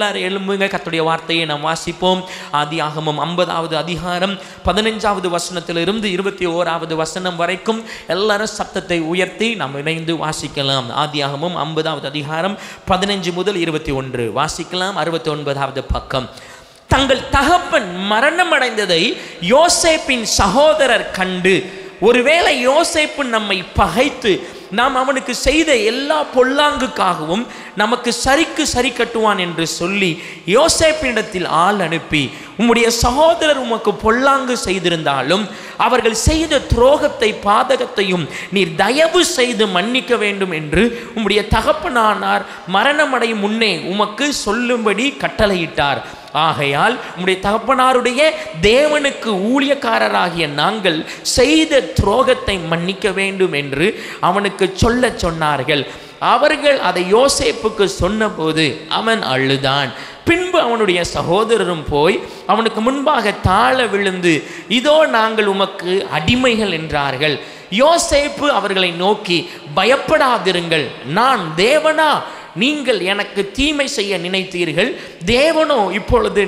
எல்லாரும் எழும்புங்க, கர்த்தருடைய வார்த்தையை நாம் வாசிப்போம். ஆதியாகமம் 50வது அதிகாரம் 15வது வசனத்திலிருந்து 21வது வசனம் வரைக்கும் எல்லாரும் சத்தத்தை உயர்த்தி நாம் இணைந்து வாசிக்கலாம். ஆதியாகமம் 50வது அதிகாரம் 15 முதல் 21 வாசிக்கலாம். 69வது பக்கம். தங்கள் தகப்பன் மரணம் அடைந்ததை யோசேப்பின் சகோதரர் கண்டு, ஒருவேளை யோசேப்பு நம்மை பகைத்து நாம் அவனுக்கு செய்த எல்லா பொல்லாங்குக்காகவும் நமக்கு சரிக்கு சரி கட்டுவான் என்று சொல்லி யோசேப்பினிடத்தில் ஆள் அனுப்பி, உம்முடைய சகோதரர் உமக்கு பொல்லாங்கு செய்திருந்தாலும் அவர்கள் செய்த துரோகத்தை பாதகத்தையும் நீர் தயவு செய்து மன்னிக்க வேண்டும் என்று உம்முடைய தகப்பனானார் மரணமடையும் முன்னே உமக்கு சொல்லும்படி கட்டளையிட்டார். ஆகையால் உம்முடைய தகப்பனாருடைய தேவனுக்கு ஊழியக்காரராகிய நாங்கள் செய்த துரோகத்தை மன்னிக்க வேண்டும் என்று அவனுக்கு சொல்ல சொன்னார்கள். அவர்கள் அதை யோசேப்புக்கு சொன்னபோது அவன் அழுதான். பின்பு அவனுடைய சகோதரரும் போய் அவனுக்கு முன்பாக தாழ விழுந்து, இதோ நாங்கள் உமக்கு அடிமைகள் என்றார்கள். யோசேப்பு அவர்களை நோக்கி, பயப்படாதிருங்கள், நான் தேவனா? நீங்கள் எனக்கு தீமை செய்ய நினைத்தீர்கள், தேவனோ இப்பொழுது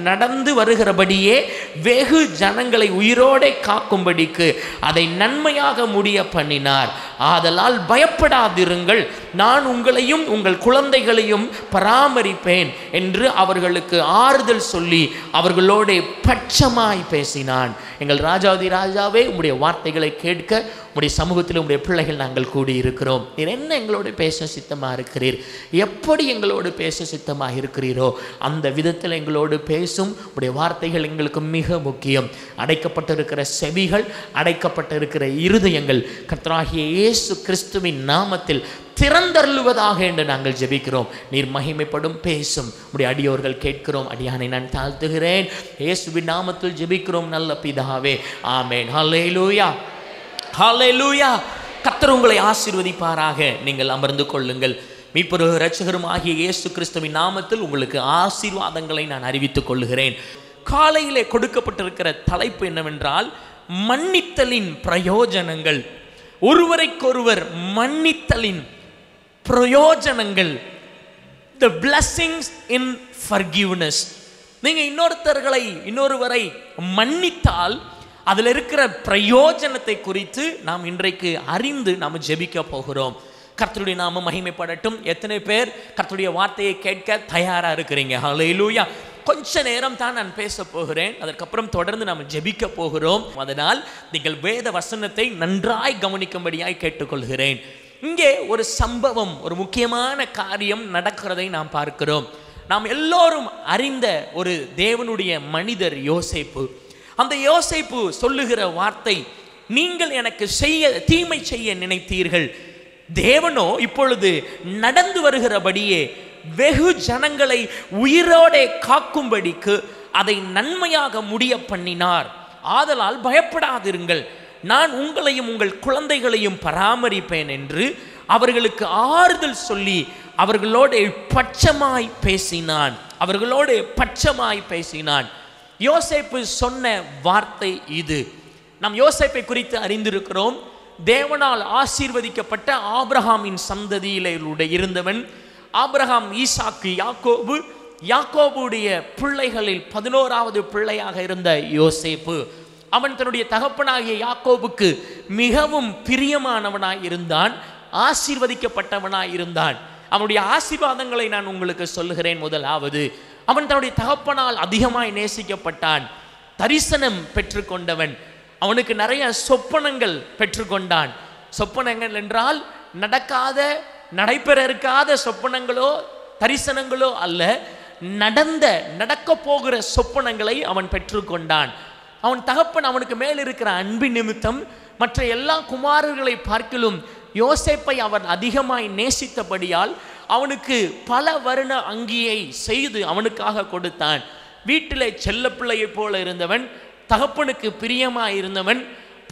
நடந்து வருகிறபடியே வெகு ஜனங்களை உயிரோடே காக்கும்படிக்கு அதை நன்மையாக முடிய பண்ணினார். ஆதலால் பயப்படாதிருங்கள், நான் உங்களையும் உங்கள் குழந்தைகளையும் பராமரிப்பேன் என்று அவர்களுக்கு ஆறுதல் சொல்லி அவர்களோட பட்சமாய் பேசினான். எங்கள் ராஜாதி ராஜாவே, உம்முடைய வார்த்தைகளை கேட்க உம்முடைய சமூகத்தில் உம்முடைய பிள்ளைகள் நாங்கள் கூடியிருக்கிறோம். நீர் என்ன எங்களோடு பேச சித்தமாக இருக்கிறீர், எப்படி எங்களோடு பேச சித்தமாக இருக்கிறீரோ அந்த விதத்தில் எங்களோடு பேசும். உம்முடைய வார்த்தைகள் எங்களுக்கு மிக முக்கியம். அடைக்கப்பட்டிருக்கிற செவிகள், அடைக்கப்பட்டிருக்கிற இருதயங்கள் கர்த்தராகிய இயேசு கிறிஸ்துவின் நாமத்தில் திறந்தருளுவதாக என்று நாங்கள் ஜெபிக்கிறோம். நீர் மகிமைப்படும் பேசும். உடைய அடியோர்கள் கேட்கிறோம். அடியானை நான் தாழ்த்துகிறேன். இயேசுவின் நாமத்தில் ஜெபிக்கிறோம் நல்ல பிதாவே, ஆமென். ஹல்லேலூயா, ஹல்லேலூயா. கர்த்தர் உங்களை ஆசீர்வதிப்பாராக. நீங்கள் அமர்ந்து கொள்ளுங்கள். மீட்பரும் இரட்சகரும் ஆகிய இயேசு கிறிஸ்துவின் நாமத்தில் உங்களுக்கு ஆசீர்வாதங்களை நான் அறிவித்துக் கொள்ளுகிறேன். காலையிலே கொடுக்கப்பட்டிருக்கிற தலைப்பு என்னவென்றால், மன்னித்தலின் பிரயோஜனங்கள். ஒருவரைக்கொருவர் மன்னித்தலின் பிரயோஜனங்கள். The blessings in forgiveness. நீங்க இன்னொருவரை மன்னித்தால் அதில் இருக்கிற பிரயோஜனத்தை குறித்து நாம் இன்றைக்கு அறிந்து நாம் ஜெபிக்க போகிறோம். கர்த்தருடைய நாமம் மகிமைப்படட்டும். எத்தனை பேர் கர்த்தருடைய வார்த்தையை கேட்க தயாரா இருக்கிறீங்க? ஹல்லேலூயா. கொஞ்ச நேரம் தான் நான் பேச போகிறேன், அதற்கப்புறம் தொடர்ந்து நாம் ஜெபிக்க போகிறோம். அதனால் நீங்கள் வேத வசனத்தை நன்றாய் கவனிக்கும்படியாய் கேட்டுக்கொள்கிறேன். இங்கே ஒரு சம்பவம், ஒரு முக்கியமான காரியம் நடக்கிறதை நாம் பார்க்கிறோம். நாம் எல்லோரும் அறிந்த ஒரு தேவனுடைய மனிதர் யோசேப்பு. அந்த யோசேப்பு சொல்லுகிற வார்த்தை, நீங்கள் எனக்கு தீமை செய்ய நினைத்தீர்கள், தேவனோ இப்பொழுது நடந்து வருகிறபடியே வெகு ஜனங்களை உயிரோடே காக்கும்படிக்கு அதை நன்மையாக முடிய பண்ணினார். ஆதலால் பயப்படாதிருங்கள், நான் உங்களையும் உங்கள் குழந்தைகளையும் பராமரிப்பேன் என்று அவர்களுக்கு ஆறுதல் சொல்லி அவர்களோடு பட்சமாய் பேசினான். யோசேப்பு சொன்ன வார்த்தை இது. நாம் யோசேப்பை குறித்து அறிந்திருக்கிறோம். தேவனால் ஆசீர்வதிக்கப்பட்ட ஆபிரகாமின் சந்ததியிலே இருந்தவன். ஆபிரகாம், ஈசாக்கு, யாக்கோபு, யாக்கோபுடைய பிள்ளைகளில் 11வது பிள்ளையாக இருந்த யோசேப்பு. அவன் தன்னுடைய தகப்பனாகிய யாக்கோபுக்கு மிகவும் பிரியமானவனாய் இருந்தான், ஆசீர்வதிக்கப்பட்டவனாய் இருந்தான். அவனுடைய ஆசீர்வாதங்களை நான் உங்களுக்கு சொல்லுகிறேன். முதலாவது, அவன் தன்னுடைய தகப்பனால் அதிகமாய் நேசிக்கப்பட்டான், தரிசனம் பெற்றுக்கொண்டவன். அவனுக்கு நிறைய சொப்பனங்கள் பெற்றுக்கொண்டான். சொப்பனங்கள் என்றால் நடைபெற இருக்காத சொப்பனங்களோ தரிசனங்களோ அல்ல, நடக்க போகிற சொப்பனங்களை அவன் பெற்றுக்கொண்டான். அவன் தகப்பன் அவனுக்கு மேல் இருக்கிற அன்பின் நிமித்தம் மற்ற எல்லா குமாரர்களை பார்க்கிலும் யோசேப்பை அவன் அதிகமாய் நேசித்தபடியால் அவனுக்கு பல வருண அங்கியை செய்து அவனுக்காக கொடுத்தான். வீட்டிலே செல்ல பிள்ளையை போல இருந்தவன், தகப்பனுக்கு பிரியமாய் இருந்தவன்,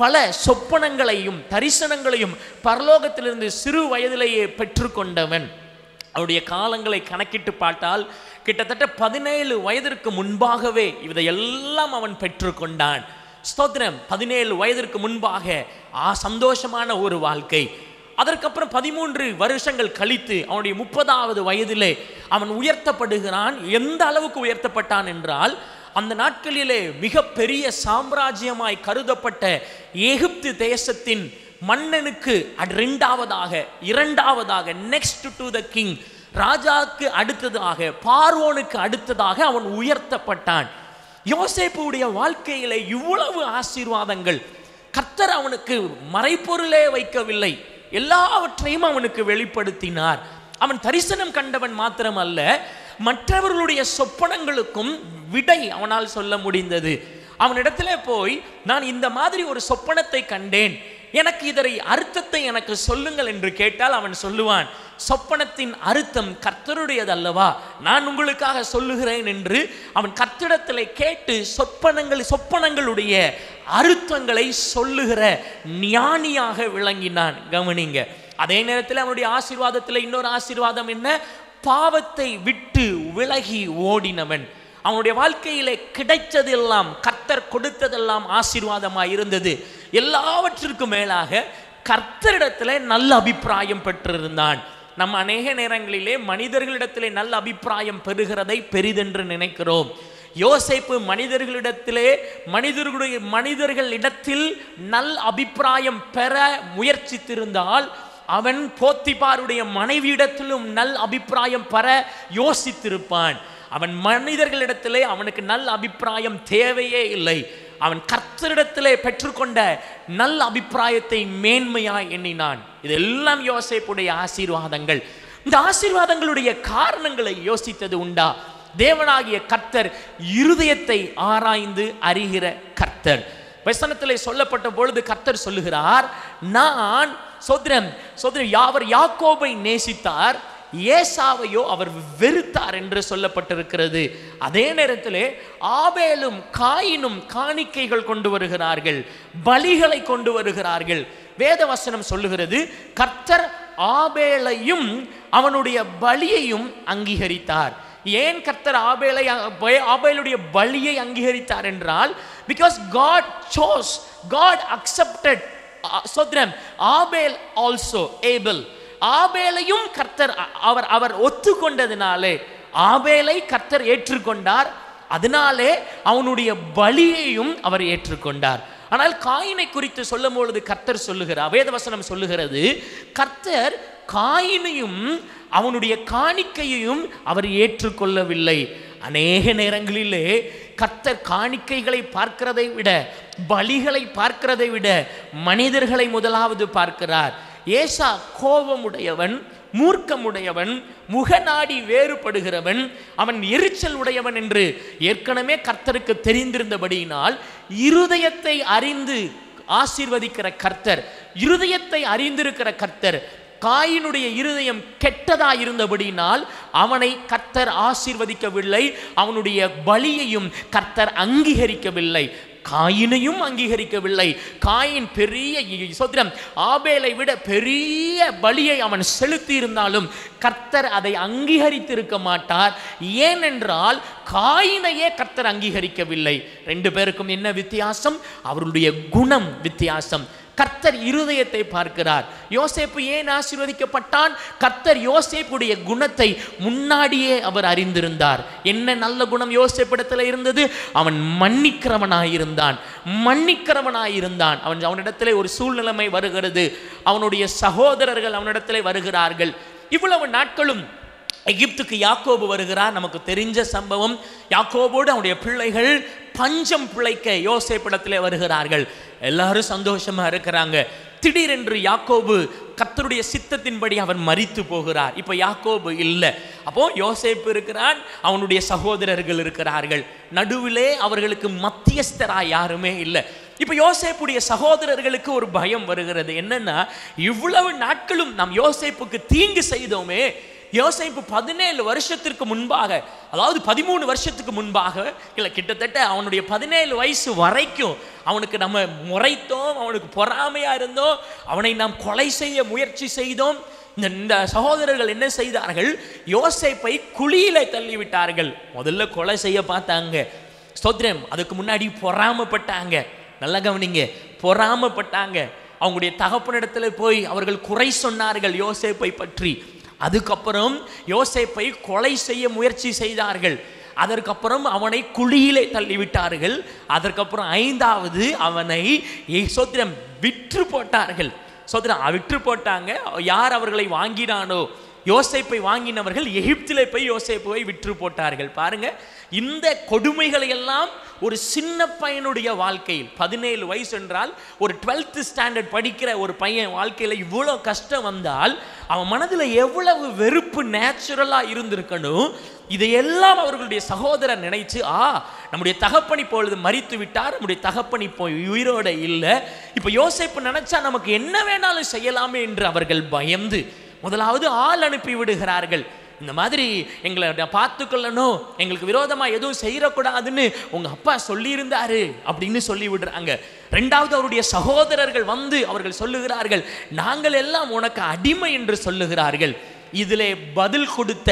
பல சொப்பனங்களையும் தரிசனங்களையும் பரலோகத்திலிருந்து சிறு வயதிலேயே பெற்றுக்கொண்டவன். அவருடைய காலங்களை கணக்கிட்டு பார்த்தால் கிட்டத்தட்ட 17 வயதிற்கு முன்பாகவே இதையெல்லாம் அவன் பெற்றுக்கொண்டான். ஸ்தோத்திரம். 17 வயதிற்கு முன்பாக சந்தோஷமான ஒரு வாழ்க்கை. அதற்கப்புறம் 13 வருஷங்கள் கழித்து அவனுடைய 30வது வயதிலே அவன் உயர்த்தப்படுகிறான். எந்த அளவுக்கு உயர்த்தப்பட்டான் என்றால், அந்த நாட்களிலே மிகப்பெரிய சாம்ராஜ்யமாய் கருதப்பட்ட எகிப்து தேசத்தின் மன்னனுக்கு இரண்டாவதாக நெக்ஸ்ட் டு த கிங், ராஜாவுக்கு அடுத்ததாக, பார்வோனுக்கு அடுத்ததாக அவன் உயர்த்தப்பட்டான். யோசேப்புடைய வாழ்க்கையிலே இவ்வளவு ஆசீர்வாதங்கள். கர்த்தர் அவனுக்கு மறைபொருளே வைக்கவில்லை, எல்லாவற்றையும் அவனுக்கு வெளிப்படுத்தினார். அவன் தரிசனம் கண்டவன் மாத்திரமல்ல, மற்றவர்களுடைய சொப்பனங்களுக்கும் விடை அவனால் சொல்ல முடிந்தது. அவனிடத்துல போய், நான் இந்த மாதிரி ஒரு சொப்பனத்தை கண்டேன், எனக்கு இதரை அர்த்தத்தை எனக்கு சொல்லுங்கள் என்று கேட்டால் அவன் சொல்லுவான், சொப்பனத்தின் அர்த்தம் கர்த்தருடையது அல்லவா, நான் உங்களுக்காக சொல்லுகிறேன் என்று அவன் கர்த்தரிடத்தில் கேட்டு சொப்பனங்களுடைய அர்த்தங்களை சொல்லுகிற ஞானியாக விளங்கினான். கவனிங்க. அதே நேரத்தில் அவனுடைய ஆசீர்வாதத்தில் இன்னொரு ஆசீர்வாதம் என்ன? பாவத்தை விட்டு விலகி ஓடினவன். அவனுடைய வாழ்க்கையிலே கிடைத்ததெல்லாம், கர்த்தர் கொடுத்ததெல்லாம் ஆசீர்வாதமாய் இருந்தது. எல்லாவற்றிற்கும் மேலாக கர்த்தரிடத்திலே நல்ல அபிப்பிராயம் பெற்றிருந்தான். நம்ம அநேக நேரங்களிலே மனிதர்களிடத்திலே நல்ல அபிப்பிராயம் பெறுகிறதை பெரிதென்று நினைக்கிறோம். யோசேப்பு மனிதர்களிடத்தில் நல்ல அபிப்பிராயம் பெற முயற்சித்திருந்தால், அவன் போத்திபாருடைய மனைவியிடத்திலும் நல் அபிப்பிராயம் பெற யோசித்திருப்பான். அவன் மனிதர்களிடத்திலே அவனுக்கு நல்ல அபிப்பிராயம் தேவையே இல்லை. அவன் கர்த்தரிடத்திலே பெற்றுக்கொண்ட நல்ல அபிப்பிராயத்தை மேன்மையாய் எண்ணினான். இதெல்லாம் யோசேப்புடைய ஆசீர்வாதங்கள். இந்த ஆசீர்வாதங்களுடைய காரணங்களை யோசித்தது உண்டா? தேவனாகிய கர்த்தர் இருதயத்தை ஆராய்ந்து அறிகிற கர்த்தர். வசனத்திலே சொல்லப்பட்ட பொழுது கர்த்தர் சொல்லுகிறார், நான் அவர் யாக்கோபை நேசித்தார், ஏசாவையோ அவர் வெறுத்தார் என்று சொல்லப்பட்டிருக்கிறது. அதே நேரத்திலே ஆபேலும் காயினும் காணிக்கைகள் கொண்டு வருகிறார்கள், பலிகளை கொண்டு வருகிறார்கள். வேத வசனம் சொல்லுகிறது, கர்த்தர் ஆபேலையும் அவனுடைய பலியையும் அங்கீகரித்தார். ஏன் கர்த்தர் ஆபேலுடைய பலியை அங்கீகரித்தார் என்றால், because God chose, God accepted Abel also Abel. ஆபேலையும் கர்த்தர் அவர் ஒத்துக்கொண்டதினாலே ஆபேலை கர்த்தர் ஏற்றுக்கொண்டார். அதனாலே அவனுடைய பலியையும் அவர் ஏற்றுக்கொண்டார். ஆனால் காயினை குறித்து சொல்லும் பொழுது கர்த்தர் சொல்லுகிறார், வேதவசனம் சொல்லுகிறது, கர்த்தர் காயினையும் அவனுடைய காணிக்கையையும் அவர் ஏற்றுக்கொள்ளவில்லை. அநேக நேரங்களிலே கர்த்தர் காணிக்கைகளை பார்க்கிறதை விட, பலிகளை பார்க்கிறதை விட மனிதர்களை முதலாவது பார்க்கிறார். ஏசா கோபமுடையவன், மூர்க்கமுடையவன், முகநாடி வேறுபடுகிறவன், அவன் எரிச்சல் உடையவன் என்று ஏற்கனவே கர்த்தருக்கு தெரிந்திருந்தபடியினால், இருதயத்தை அறிந்து ஆசீர்வதிக்கிற கர்த்தர், இருதயத்தை அறிந்திருக்கிற கர்த்தர், காயினுடைய இருதயம் கெட்டதாயிருந்தபடியினால் அவனை கர்த்தர் ஆசீர்வதிக்கவில்லை, அவனுடைய பலியையும் கர்த்தர் அங்கீகரிக்கவில்லை, காயினையும் அங்கீகரிக்கவில்லை. காயின் பெரிய ஆபேலை விட பெரிய பலியை அவன் செலுத்தி இருந்தாலும் கர்த்தர் அதை அங்கீகரித்திருக்க மாட்டார். ஏனென்றால் காயினையே கர்த்தர் அங்கீகரிக்கவில்லை. ரெண்டு பேருக்கும் என்ன வித்தியாசம்? அவருடைய குணம் வித்தியாசம். கர்த்தர் இருதயத்தை பார்க்கிறார். யோசேப்பு ஏன் ஆசீர்வதிக்கப்பட்டான்? கர்த்தர் யோசேப்புடைய குணத்தை முன்னாடியே அவர் அறிந்திருந்தார். என்ன நல்ல குணம் யோசேப்பிடத்தில் இருந்தது? அவன் மன்னிக்கிறவனாயிருந்தான். அவனிடத்திலே ஒரு சூழ்நிலைமை வருகிறது, அவனுடைய சகோதரர்கள் அவனிடத்திலே வருகிறார்கள். இவ்வளவு நாட்களும் எகிப்துக்கு யாக்கோபு வருகிறார், நமக்கு தெரிஞ்ச சம்பவம். யாக்கோபோடு அவனுடைய பிள்ளைகள் பஞ்சம் பிழைக்க யோசேப்பிடத்திலே வருகிறார்கள். எல்லாரும் சந்தோஷமா இருக்கிறாங்க. திடீரென்று யாக்கோபு கர்த்தருடைய சித்தத்தின்படி அவன் மரித்து போகிறார். இப்ப யாக்கோபு இல்லை. அப்போ யோசேப்பு இருக்கிறான், அவனுடைய சகோதரர்கள் இருக்கிறார்கள். நடுவிலே அவர்களுக்கு மத்தியஸ்தராய் யாருமே இல்லை. இப்ப யோசேப்புடைய சகோதரர்களுக்கு ஒரு பயம் வருகிறது. என்னன்னா, இவ்வளவு நாட்களும் நாம் யோசேப்புக்கு தீங்கு செய்தோமே, யோசேப்பு 17 வருஷத்திற்கு முன்பாக, அதாவது 13 வருஷத்துக்கு முன்பாக, இல்லை கிட்டத்தட்ட அவனுடைய 17 வயசு வரைக்கும் அவனுக்கு நம்ம முறைத்தோம், அவனுக்கு பொறாமையா இருந்தோம், அவனை நாம் கொலை செய்ய முயற்சி செய்தோம். இந்த சகோதரர்கள் என்ன செய்தார்கள்? யோசேப்பை குழியில தள்ளிவிட்டார்கள். முதல்ல கொலை செய்ய பார்த்தாங்க, ஸ்தோத்திரம். அதுக்கு முன்னாடி பொறாமப்பட்டாங்க. நல்லா கவனிங்க, பொறாமப்பட்டாங்க. அவங்களுடைய தகப்பனிடத்துல போய் அவர்கள் குறை சொன்னார்கள் யோசேப்பை பற்றி. அதுக்கப்புறம் யோசேப்பை கொலை செய்ய முயற்சி செய்தார்கள். அதற்கப்புறம் அவனை குழியிலே தள்ளிவிட்டார்கள். அதற்கப்புறம் 5வது அவனை சோத்திரம் விற்று போட்டார்கள். சோத்திரம் விற்று போட்டாங்க. யார் அவர்களை வாங்கினானோ, யோசேப்பை வாங்கினவர்கள் எகிப்திலே போய் யோசேப்பை விற்று போட்டார்கள். பாருங்க, இந்த கொடுமைகளை எல்லாம் ஒரு சின்ன பையனுடைய வாழ்க்கையில், 17 வயசு என்றால் ஒரு 12th ஸ்டாண்டர்ட் படிக்கிற ஒரு பையன் வாழ்க்கையில் இவ்வளோ கஷ்டம் வந்தால் அவன் மனதில் எவ்வளவு வெறுப்பு நேச்சுரலா இருந்திருக்கணும். இதையெல்லாம் அவர்களுடைய சகோதரர் நினைச்சு, நம்முடைய தகப்பன் இப்பொழுது மரித்து விட்டார், நம்முடைய தகப்பன் இப்போ உயிரோட இல்லை, இப்போ யோசேப்பு நினைச்சா நமக்கு என்ன வேணாலும் செய்யலாமே என்று அவர்கள் பயந்து முதலாவது ஆள் அனுப்பி விடுகிறார்கள். இந்த மாதிரி எங்களை பார்த்துக்கொள்ளணும், எங்களுக்கு விரோதமாக எதுவும் செய்யக்கூடாதுன்னு உங்க அப்பா சொல்லியிருந்தாரு அப்படின்னு சொல்லி விடுறாங்க. 2வது அவருடைய சகோதரர்கள் வந்து அவர்கள் சொல்லுகிறார்கள், நாங்கள் எல்லாம் உனக்கு அடிமை என்று சொல்லுகிறார்கள். இதிலே பதில் கொடுத்த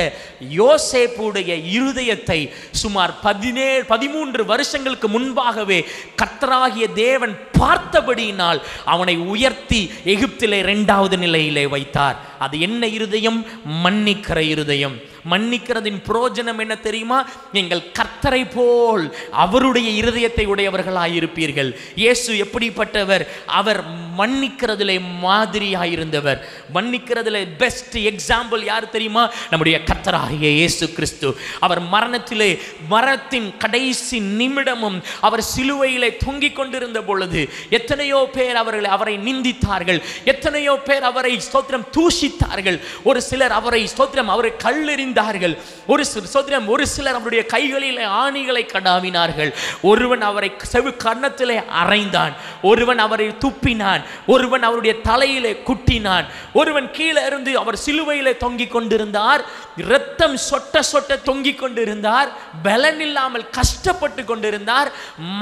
யோசேப்புடைய இருதயத்தை சுமார் 13 வருஷங்களுக்கு முன்பாகவே கர்த்தராகிய தேவன் பார்த்தபடியினால் அவனை உயர்த்தி எகிப்திலே 2வது நிலையிலே வைத்தார். அது என்ன இருதயம்? மன்னிக்கிற இருதயம். மன்னிக்கிறதின் பிரயோஜனம் என்ன தெரியுமா? நீங்கள் கர்த்தரை போல் அவருடைய இருதயத்தை உடையவர்களாயிருப்பீர்கள். இயேசு எப்படிப்பட்டவர்? அவர் மன்னிக்கிறதிலே மாதிரியாயிருந்தவர். மன்னிக்கிறதிலே பெஸ்ட் எக்ஸாம்பிள் யார் தெரியுமா? நம்முடைய கர்த்தராகிய இயேசு கிறிஸ்து. அவர் மரணத்தின் கடைசி நிமிடமும் அவர் சிலுவையிலே தொங்கிக் கொண்டிருந்த பொழுது எத்தனையோ பேர் அவரை நிந்தித்தார்கள், எத்தனையோ பேர் அவரை ஸ்தோத்திரம் தூஷித்தார்கள். ஒரு சிலர் அவரை கல்லெறிந்தார்கள், ஒரு சிலர் அவருடைய கைகளிலே ஆணிகளை கடாவினார்கள். ஒருவன் அவரை கன்னத்திலே அறைந்தான், ஒருவன் அவரை துப்பினான், ஒருவன் அவருடைய தலையிலே குட்டினான், ஒருவன் கீழே இருந்து அவர் சிலுவையிலே தொங்கிக் கொண்டிருந்தார், இரத்தம் சொட்ட சொட்ட தொங்கிக் கொண்டிருந்தார், பலன் இல்லாமல் கஷ்டப்பட்டு கொண்டிருந்தார்.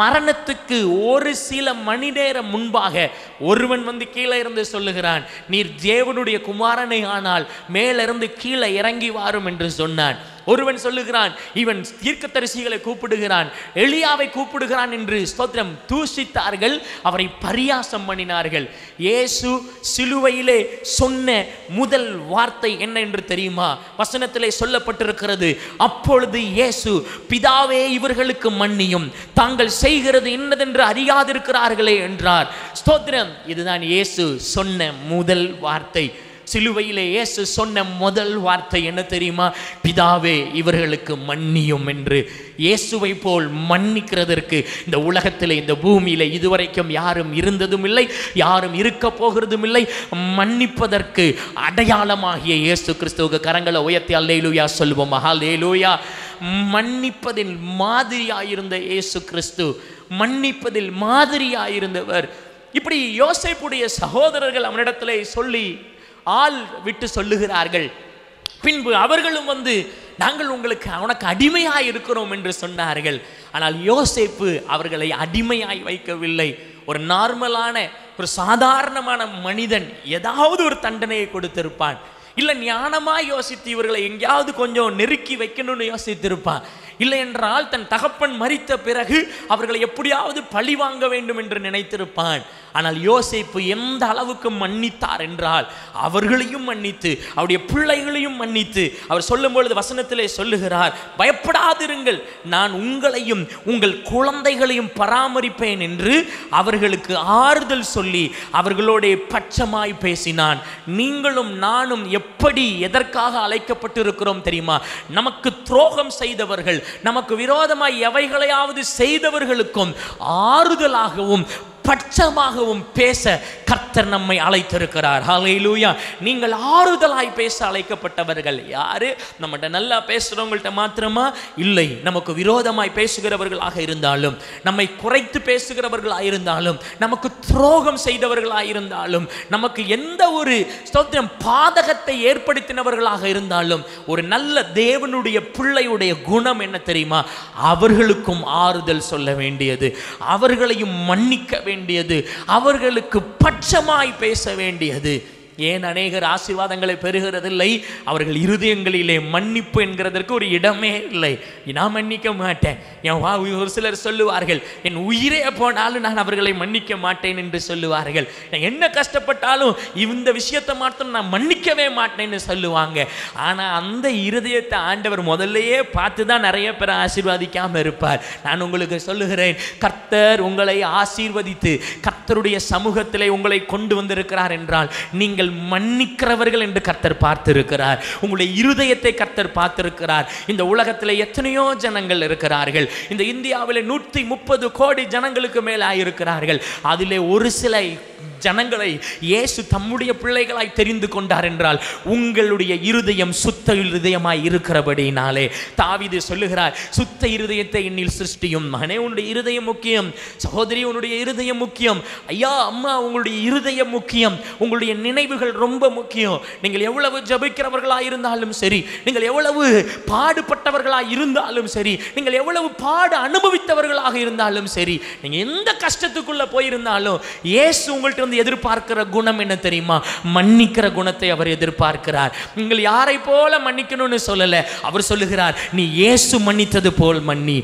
மரணத்துக்கு ஒரு சில மணி நேரம் முன்பாக ஒருவன் வந்து கீழே இருந்து சொல்லுகிறான், நீர் தேவனுடைய குமாரனை ஆனால் மேலிருந்து கீழே இறங்கி வாரும் என்று சொன்னான். ஒருவன் சொல்லுகிறான், இவன் தீர்க்கதரிசிகளை கூப்பிடுகிறான், எலியாவை கூப்பிடுகிறான் என்று ஸ்தோத்திரம் தூஷித்தார்கள், அவரை பரியாசம் பண்ணினார்கள். இயேசு சிலுவையிலே சொன்ன முதல் வார்த்தை என்ன என்று தெரியுமா? வசனத்திலே சொல்லப்பட்டிருக்கிறது, அப்பொழுது இயேசு, பிதாவே இவர்களுக்கு மன்னியும், தாங்கள் செய்கிறது என்னதென்று அறியாதிருக்கிறார்களே என்றார். ஸ்தோத்திரம். இதுதான் இயேசு சொன்ன முதல் வார்த்தை. சிலுவையிலே இயேசு சொன்ன முதல் வார்த்தை என்ன தெரியுமா? பிதாவே இவர்களுக்கு மன்னியும் என்று. இயேசுவை போல் மன்னிக்கிறதற்கு இந்த உலகத்திலே, இந்த பூமியிலே இதுவரைக்கும் யாரும் இருந்ததும் இல்லை, யாரும் இருக்க போகிறதும் இல்லை. மன்னிப்பதற்கு அடையாளமாகிய இயேசு கிறிஸ்துவுக்கு கரங்களை உயர்த்தி அல்லேலூயா சொல்வோம். ஹல்லேலூயா. மன்னிப்பதில் மாதிரியாயிருந்த இயேசு கிறிஸ்து, மன்னிப்பதில் மாதிரியாயிருந்தவர். இப்படி யோசேப்புடைய சகோதரர்கள் அவனிடத்திலே சொல்லி ஆள் விட்டு சொல்லுகிறார்கள். பின்பு அவர்களும் வந்து நாங்கள் உனக்கு அடிமையாய் இருக்கிறோம் என்று சொன்னார்கள். ஆனால் யோசேப்பு அவர்களை அடிமையாய் வைக்கவில்லை. ஒரு நார்மலான, ஒரு சாதாரணமான மனிதன் ஏதாவது ஒரு தண்டனையை கொடுத்திருப்பான். இல்லை ஞானமாய் யோசித்து இவர்களை எங்கேயாவது கொஞ்சம் நெருக்கி வைக்கணும்னு யோசித்திருப்பான். இல்லை என்றால் தன் தகப்பன் மரித்த பிறகு அவர்களை எப்படியாவது பழி வாங்க வேண்டும் என்று நினைத்திருப்பான். ஆனால் யோசேப்பு எந்த அளவுக்கு மன்னித்தார் என்றால், அவர்களையும் மன்னித்து அவருடைய பிள்ளைகளையும் மன்னித்து, அவர் சொல்லும் பொழுது வசனத்திலே சொல்லுகிறார், பயப்படாதிருங்கள், நான் உங்களையும் உங்கள் குழந்தைகளையும் பராமரிப்பேன் என்று அவர்களுக்கு ஆறுதல் சொல்லி அவர்களோட பட்சமாய் பேசினான். நீங்களும் நானும் எப்படி எதற்காக அழைக்கப்பட்டிருக்கிறோம் தெரியுமா? நமக்கு துரோகம் செய்தவர்கள், நமக்கு விரோதமாய் எவைகளையாவது செய்தவர்களுக்கும் ஆறுதலாகவும் பட்சமாகவும் பேச கர்த்தர் நம்மை அழைத்திருக்கிறார். ஹல்லேலூயா. நீங்கள் ஆறுதலாய் பேச அழைக்கப்பட்டவர்கள். யாரு? நம்மகிட்ட நல்லா பேசுறவங்கள்ட்ட மாத்திரமா? இல்லை, நமக்கு விரோதமாய் பேசுகிறவர்களாக இருந்தாலும், நம்மை குறைத்து பேசுகிறவர்களாக இருந்தாலும், நமக்கு துரோகம் செய்தவர்களாக இருந்தாலும், நமக்கு எந்த ஒரு ஸ்தோத்திரம் பாதகத்தை ஏற்படுத்தினவர்களாக இருந்தாலும், ஒரு நல்ல தேவனுடைய பிள்ளையுடைய குணம் என்ன தெரியுமா? அவர்களுக்கும் ஆறுதல் சொல்ல வேண்டியது, அவர்களையும் மன்னிக்க வேண்டியது, அவர்களுக்கு பட்சமாய் பேச வேண்டியது. ஏன் அநேகர் ஆசீர்வாதங்களை பெறுகிறதில்லை? அவர்கள் இருதயங்களிலே மன்னிப்பு என்கிறதற்கு ஒரு இடமே இல்லை. நான் மன்னிக்க மாட்டேன். ஒரு சிலர் சொல்லுவார்கள், என் உயிரே போனாலும் நான் அவர்களை மன்னிக்க மாட்டேன் என்று சொல்லுவார்கள். என்ன கஷ்டப்பட்டாலும் இந்த விஷயத்தை மாத்திரம் நான் மன்னிக்கவே மாட்டேன்னு சொல்லுவாங்க. ஆனால் அந்த இருதயத்தை ஆண்டவர் முதல்லையே பார்த்து தான் நிறைய பேர் ஆசீர்வதிக்காமல் இருப்பார். நான் உங்களுக்கு சொல்லுகிறேன், கர்த்தர் உங்களை ஆசீர்வதித்து கர்த்தருடைய சமூகத்திலே உங்களை கொண்டு வந்திருக்கிறார் என்றால் நீங்கள் மன்னிக்கிறவர்கள் என்று கர்த்தர் பார்த்திருக்கிறார். உங்களுடைய இருதயத்தை கர்த்தர் பார்த்திருக்கிறார். இந்த உலகத்தில் எத்தனையோ ஜனங்கள் இருக்கிறார்கள். இந்த இந்தியாவில் 130 கோடி ஜனங்களுக்கு மேலாக இருக்கிறார்கள். அதிலே ஒரு சில ஜனங்களை இயேசு தம்முடைய பிள்ளைகளாய் தெரிந்து கொண்டார் என்றால் உங்களுடைய இருதயம் சுத்த இருதயமாய் இருக்கிறபடினாலே தாவீது சொல்லுகிறார், சுத்த இருதயத்தை என்னில் சிருஷ்டியும். மகனே, உன்னுடைய இருதயம் முக்கியம். சகோதரி, உன்னுடைய இருதயம் முக்கியம். ஐயா, அம்மா, உங்களுடைய இருதயம் முக்கியம். உங்களுடைய நினைவுகள் ரொம்ப முக்கியம். நீங்கள் எவ்வளவு ஜபிக்கிறவர்களாக இருந்தாலும் சரி, நீங்கள் எவ்வளவு பாடுபட்டவர்களாக இருந்தாலும் சரி, நீங்கள் எவ்வளவு பாடு அனுபவித்தவர்களாக இருந்தாலும் சரி, நீங்கள் எந்த கஷ்டத்துக்குள்ள போயிருந்தாலும் இயேசு உங்கள்கிட்ட எதிர்பார்க்கிற குணம் என்ன தெரியுமா? மன்னிக்கிற குணத்தை அவர் எதிர்பார்க்கிறார். நீங்கள் யாரை போல மன்னிக்கணும்னு சொல்லல. அவர் சொல்லுகிறார், நீ இயேசு மன்னித்தது போல் மன்னி.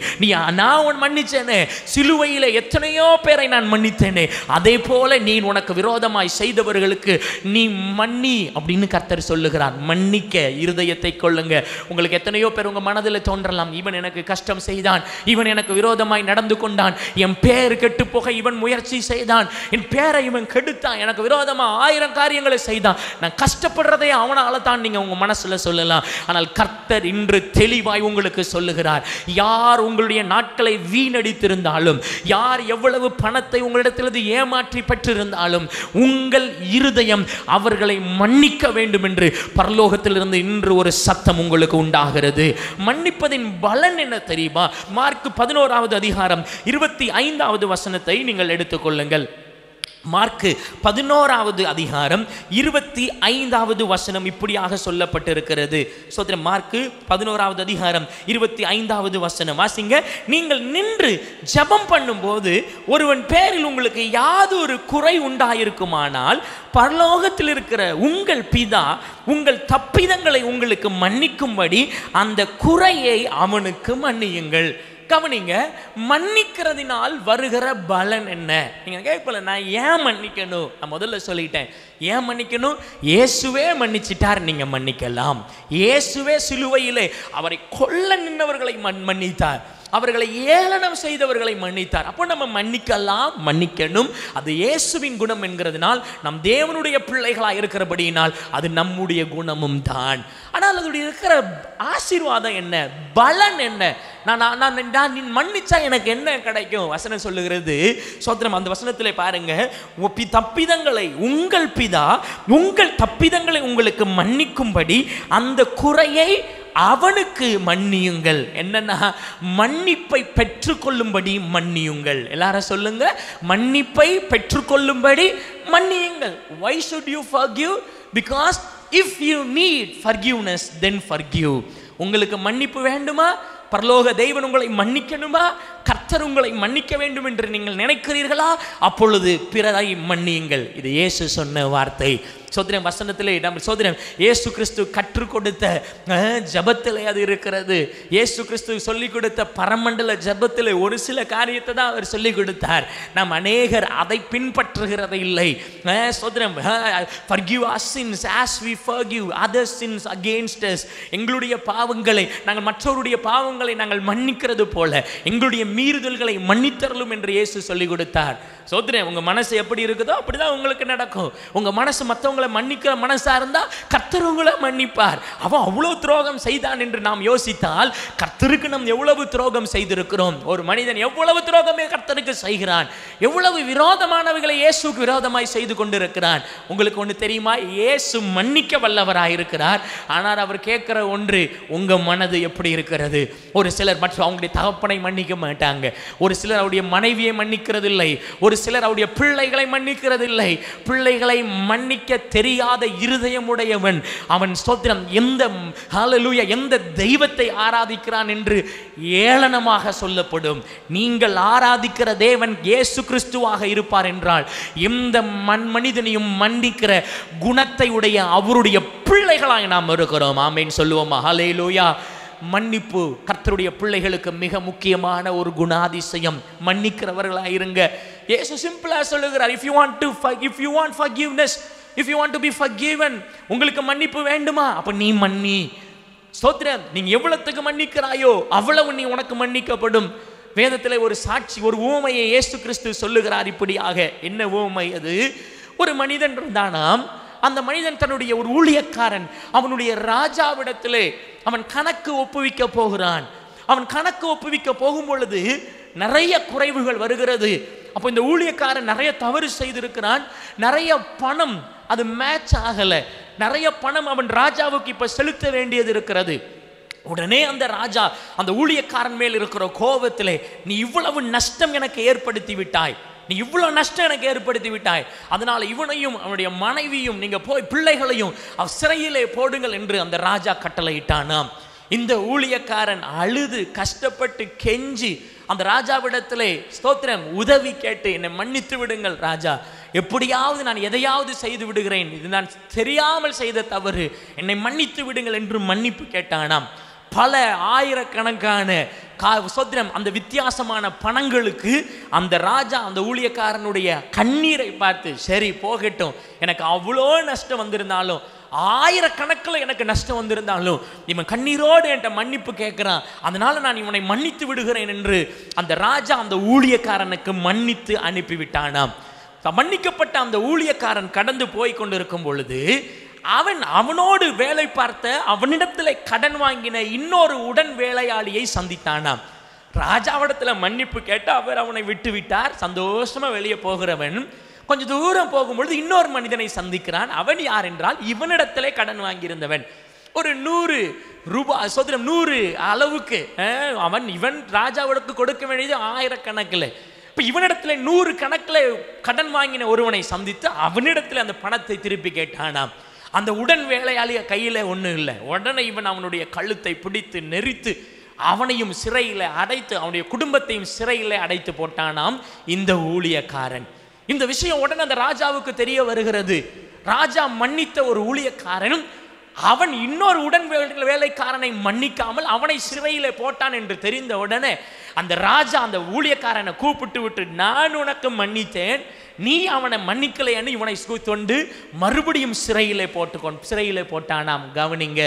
நான் மன்னிச்சேனே, சிலுவையிலே எத்தனையோ பேரை நான் மன்னித்தேனே, அதே போல நீ உனக்கு விரோதமாய் செய்தவர்களுக்கு நீ மன்னி அப்படின்னு கர்த்தர் சொல்லுகிறார். மன்னிக்க இருதயத்தை கொள்ளுங்க. உங்களுக்கு எத்தனையோ பேர் உங்க மனதில் தோன்றலாம், இவன் எனக்கு கஷ்டம் செய்தான், இவன் எனக்கு விரோதமாய் நடந்து கொண்டான், என் பேர் கெட்டு போக இவன் முயற்சி செய்தான், என் பேரை இவன் கெடுத்தான், எனக்கு விரோதமா 1000 காரியங்களை செய்தான், நான் கஷ்டப்படுறதே அவனால தான் நீங்க உங்க மனசுல சொல்லலாம். ஆனால் கர்த்தர் இன்று தெளிவாய் உங்களுக்கு சொல்லுகிறார், யார் உங்களுடைய நாட்களை வீணடித்திருந்தாலும், யார் எவ்வளவு பணத்தை உங்களிடத்திலிருந்து ஏமாற்றி பெற்றிருந்தாலும், உங்கள் இருதயம் அவர்களை மன்னிக்க வேண்டும் என்று பரலோகத்திலிருந்து இன்று ஒரு சத்தம் உங்களுக்கு உண்டாகிறது. மன்னிப்பதின் பலன் என்ன தெரியுமா? மார்க் 11வது அதிகாரம் 25வது வசனத்தை நீங்கள் எடுத்துக்கொள்ளுங்கள். மார்க் 11வது அதிகாரம் 25வது வசனம் இப்படியாக சொல்லப்பட்டிருக்கிறது. சோதரன், மார்க் 11வது அதிகாரம் 25வது வசனம் வாசிங்க. நீங்கள் நின்று ஜெபம் பண்ணும்போது ஒருவன் பேரில் உங்களுக்கு யாதொரு குறை உண்டாயிருக்குமானால் பரலோகத்தில் இருக்கிற உங்கள் பிதா உங்கள் தப்பிதங்களை உங்களுக்கு மன்னிக்கும்படி அந்த குறையை அவனுக்கு மன்னியுங்கள். கவனிங்க, மன்னிக்கிறதினால் வருகிற பலன் என்ன? நீங்க கேட்கல, நான் ஏன் மன்னிக்கணும்? நான் முதல்ல சொல்லிட்டேன், ஏன் மன்னிக்கணும்? இயேசுவே மன்னிச்சிட்டார், நீங்க மன்னிக்கலாம். இயேசுவே சிலுவையிலே அவரை கொல்ல நின்றவர்களை மன்னித்தார், அவர்களை ஏளனம் செய்தவர்களை மன்னித்தார். அப்போ நம்ம மன்னிக்கலாம், மன்னிக்கணும். அது இயேசுவின் குணம் என்கிறதுனால், நம் தேவனுடைய பிள்ளைகளாக இருக்கிறபடியினால் அது நம்முடைய குணமும் தான். ஆனால் அதோடைய இருக்கிற ஆசீர்வாதம் என்ன, பலன் என்ன? நான் மன்னிச்சா எனக்கு என்ன கிடைக்கும்? வசனம் சொல்லுகிறது. சோத்திரம், அந்த வசனத்திலே பாருங்க, தப்பிதங்களை உங்கள் பிதா உங்கள் தப்பிதங்களை உங்களுக்கு மன்னிக்கும்படி அந்த குறையை அவனுக்கு மன்னியுங்கள். என்னன்னா, மன்னிப்பை பெற்றுக்கொள்ளும்படி மன்னியுங்கள். எல்லாரும் சொல்லுங்க, மன்னிப்பை பெற்றுக்கொள்ளும்படி மன்னியுங்கள். Why should you forgive? Because if you need forgiveness, then forgive. உங்களுக்கு மன்னிப்பு வேண்டுமா? பரலோக தேவன் உங்களை மன்னிக்கணுமா? கர்த்தர் உங்களை மன்னிக்க வேண்டும் என்று நீங்கள் நினைக்கிறீர்களா? அப்பொழுது பிறரை மன்னியுங்கள். இது இயேசு சொன்ன வார்த்தை. சோதரன், வசனத்திலே சோதரன் இயேசு கிறிஸ்து கற்றுக் கொடுத்த ஜபத்திலே அது இருக்கிறது. இயேசு கிறிஸ்து சொல்லிக் கொடுத்த பரமண்டல ஜபத்திலே ஒரு சில காரியத்தை தான் அவர் சொல்லிக் கொடுத்தார். நாம் அநேகர் அதை பின்பற்றுகிறது இல்லை. சோதரன், forgive our sins as we forgive others sins against us. எங்களுடைய பாவங்களை நாங்கள் மற்றவருடைய பாவங்களை நாங்கள் மன்னிக்கிறது போல எங்களுடைய மீறுதல்களை மன்னித்தரலும் என்று இயேசு சொல்லிக் கொடுத்தார். சோதரன், உங்க மனசு எப்படி இருக்குதோ அப்படிதான் உங்களுக்கு நடக்கும். உங்க மனசு மற்றவங்களை மன்னிக்கிற மனசா இருந்தா கர்த்தர் உங்களை மன்னிப்பார். அவன் அவ்வளவு துரோகம் செய்தான் என்று நாம் யோசித்தால், கர்த்தருக்கு நாம் எவ்வளவு துரோகம் செய்திருக்கிறோம். ஒரு மனிதன் எவ்வளவு துரோகமே கர்த்தருக்கு செய்கிறான், எவ்வளவு விரோதமானவைகளை இயேசுக்கு விரோதமாய் செய்து கொண்டிருக்கிறான். உங்களுக்கு ஒன்று தெரியுமா? இயேசு மன்னிக்க வல்லவராயிருக்கிறார். ஆனால் அவர் கேட்கிற ஒன்று, உங்க மனது எப்படி இருக்கிறது? ஒரு சிலர் மற்ற அவங்களுடைய தகப்பனை மன்னிக்க மாட்டாங்க, ஒரு சிலர் அவருடைய மனைவியை மன்னிக்கிறதில்லை, ஒரு சிலர் அவருடைய பிள்ளைகளை மன்னிக்கிறதில்லை. பிள்ளைகளை மன்னிக்க தெரியாத இருதயமுடையவன் அவன் ஸ்தோத்திரம் எந்த தெய்வத்தை ஆராதிக்கிறான் என்று ஏளனமாக சொல்லப்படும். நீங்கள் நீங்கள் ஆராதிக்கிற தேவன் இயேசு கிறிஸ்துவாக இருப்பார் என்றால் எந்த மனிதனையும் மன்னிக்கிற குணத்தை உடைய அவருடைய பிள்ளைகளாய் நாம் இருக்கிறோம். ஆமென் சொல்லுவோமா? ஹல்லேலூயா. மன்னிப்பு கர்த்தருடைய பிள்ளைகளுக்கு மிக முக்கியமான ஒரு குணாதிசயம். மன்னிக்கிறவர்களாக இருங்க. இயேசு சிம்பிளா சொல்லுகிறார், if you want forgiveness, if you want to be forgiven, உங்களுக்கு மன்னிப்பு வேண்டுமா, அப்ப நீ மன்னி. ஸ்தோத்திரம். நீங்க எவ்வளவுக்கு மன்னிக்கிறாயோ அவ்வளவு நீ உனக்கு மன்னிக்கப்படும். வேதத்தில் ஒரு சாட்சி, ஒரு உவமையை இயேசு கிறிஸ்து சொல்லுகிறார் இப்படியாக. என்ன உவமை அது? ஒரு மனிதன் இருந்தானாம். அந்த மனிதன் தன்னுடைய ஒரு ஊழியக்காரன் அவனுடைய ராஜாவிடத்திலே அவன் கணக்கு ஒப்புவிக்க போகிறான். அவன் கணக்கு ஒப்புவிக்க போகும் பொழுது நிறைய குறைவுகள் வருகிறது. அப்போ இந்த ஊழியக்காரன் நிறைய தவறு செய்திருக்கிறான். நிறைய பணம் அது மேட்ச் ஆகல. நிறைய பணம் அவன் ராஜாவுக்கு இப்ப செலுத்த வேண்டியது இருக்கிறது. உடனே அந்த ராஜா அந்த ஊழியக்காரன் மேல் இருக்கிற கோபத்திலே, நீ இவ்வளவு நஷ்டம் எனக்கு ஏற்படுத்தி விட்டாய், நீ இவ்வளவு நஷ்டம் எனக்கு ஏற்படுத்தி விட்டாய், அதனால இவனையும் அவனுடைய மனைவியும் நீங்க போய் பிள்ளைகளையும் சிறையிலே போடுங்கள் என்று அந்த ராஜா கட்டளையிட்டானாம். இந்த ஊழியக்காரன் அழுது கஷ்டப்பட்டு கெஞ்சி அந்த ராஜாவிடத்திலே ஸ்தோத்திரம் உதவி கேட்டு, என்னை மன்னித்து விடுங்கள் ராஜா, எப்படியாவது நான் எதையாவது செய்து விடுகிறேன், இது நான் தெரியாமல் செய்த தவறு, என்னை மன்னித்து விடுங்கள் என்று மன்னிப்பு கேட்டானாம். பல ஆயிரக்கணக்கான ஸ்தோத்திரம் அந்த வித்தியாசமான பணங்களுக்கு அந்த ராஜா அந்த ஊழியக்காரனுடைய கண்ணீரை பார்த்து, சரி போகட்டும், எனக்கு அவ்வளோ நஷ்டம் வந்திருந்தாலும், ஆயிரக்கணக்கில் எனக்கு நஷ்டம் வந்திருந்தாலும் இவன் கண்ணீரோடு என்கிட்ட மன்னிப்பு கேட்கிறான், அதனால நான் இவனை மன்னித்து விடுகிறேன் என்று அந்த ராஜா அந்த ஊழியக்காரனுக்கு மன்னித்து அனுப்பிவிட்டானாம். மன்னிக்கப்பட்ட அந்த ஊழியக்காரன் கடந்து போய் கொண்டிருக்கும் பொழுது அவனோடு வேலை பார்த்த அவனிடத்தில் கடன் வாங்கின இன்னொரு உடன் வேலையாளியை சந்தித்தானாம். ராஜாவிடத்துல மன்னிப்பு கேட்டு அவர் அவனை விட்டு விட்டார். சந்தோஷமா வெளியே போகிறவன் கொஞ்சம் தூரம் போகும்பொழுது இன்னொரு மனிதனை சந்திக்கிறான். அவன் யார் என்றால் இவனிடத்திலே கடன் வாங்கியிருந்தவன். ஒரு 100 ரூபாய் சோதரம் 100 அளவுக்கு இவன் ராஜாவிற்கு கொடுக்க வேண்டியது ஆயிரக்கணக்கில். இப்போ இவனிடத்துல 100 கணக்கில் கடன் வாங்கின ஒருவனை சந்தித்து அவனிடத்தில் அந்த பணத்தை திருப்பி கேட்டானாம். அந்த உடன் வேலையாளிய கையில ஒன்றும் இல்லை. உடனே இவன் அவனுடைய கழுத்தை பிடித்து நெரித்து அவனையும் சிறையில் அடைத்து அவனுடைய குடும்பத்தையும் சிறையில் அடைத்து போட்டானாம் இந்த ஊழியக்காரன். இந்த விஷயம் உடனே அந்த ராஜாவுக்கு தெரிய வருகிறது. ராஜா மன்னித்த ஒரு ஊழியக்காரனும் அவன் இன்னொரு உடன் வேலைக்காரனை மன்னிக்காமல் அவனை சிறையிலே போட்டான் என்று தெரிந்த உடனே அந்த ராஜா அந்த ஊழியக்காரனை கூப்பிட்டு விட்டு, நான் உனக்கு மன்னித்தேன், நீ அவனை மன்னிக்கலைன்னு இவனை தொண்டு மறுபடியும் சிறையிலே போட்டானாம். கவனிங்க,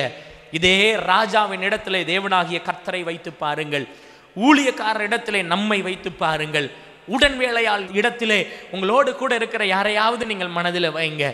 இதே ராஜாவின் இடத்திலே தேவனாகிய கர்த்தரை வைத்து பாருங்கள், ஊழியக்காரர் இடத்திலே நம்மை வைத்து பாருங்கள், உடன் வேலையால் இடத்திலே உங்களோடு கூட இருக்கிற யாரையாவது நீங்கள் மனதில் வைங்க.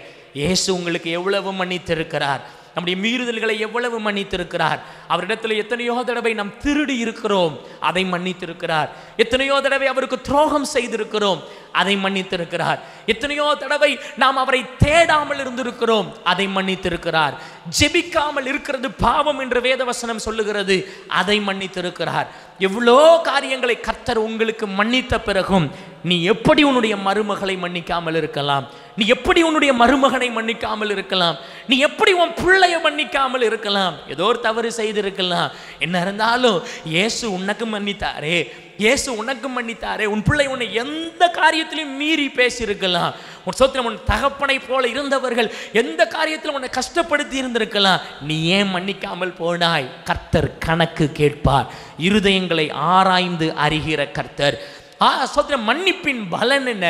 இயேசு உங்களுக்கு எவ்வளவு மன்னித்திருக்கிறார், நம்முடைய மீறுதல்களை எவ்வளவு மன்னித்திருக்கிறார். அவரிடத்தில் எத்தனையோ தடவை நாம் திருடி இருக்கிறோம், அதை மன்னித்திருக்கிறார். எத்தனையோ தடவை அவருக்கு துரோகம் செய்திருக்கிறோம், அதை மன்னித்திருக்கிறார். எத்தனையோ தடவை நாம் அவரை தேடாமல் இருந்திருக்கிறோம், அதை மன்னித்திருக்கிறார். ஜெபிக்காமல் இருக்கிறது பாவம் என்று வேதவசனம் சொல்லுகிறது, அதை மன்னித்திருக்கிறார். எவ்வளோ காரியங்களை கர்த்தர் உங்களுக்கு மன்னித்த பிறகும் நீ எப்படி உன்னுடைய மருமகளை மன்னிக்காமல் இருக்கலாம்? நீ எப்படி உன்னுடைய மருமகனை மன்னிக்காமல் இருக்கலாம்? நீ எப்படி உன் பிள்ளைய மன்னிக்காமல் இருக்கலாம்? ஏதோ ஒரு தவறு செய்திருக்கலாம், என்ன இருந்தாலும் இயேசு உனக்கு மன்னித்தாரே, இயேசு உனக்கு மன்னித்தாரே. உன் பிள்ளை உன்னை எந்த காரியத்திலும் மீறி பேசியிருக்கலாம். உன் சோத்திரம் உன் தகப்பனை போல இருந்தவர்கள் எந்த காரியத்திலும் உன்னை கஷ்டப்படுத்தி இருந்திருக்கலாம். நீ ஏன் மன்னிக்காமல் போனாய்? கர்த்தர் கணக்கு கேட்பார். இருதயங்களை ஆராய்ந்து அறிகிற கர்த்தர். ஸ்தோத்திரம். மன்னிப்பின் பலன் என்ன?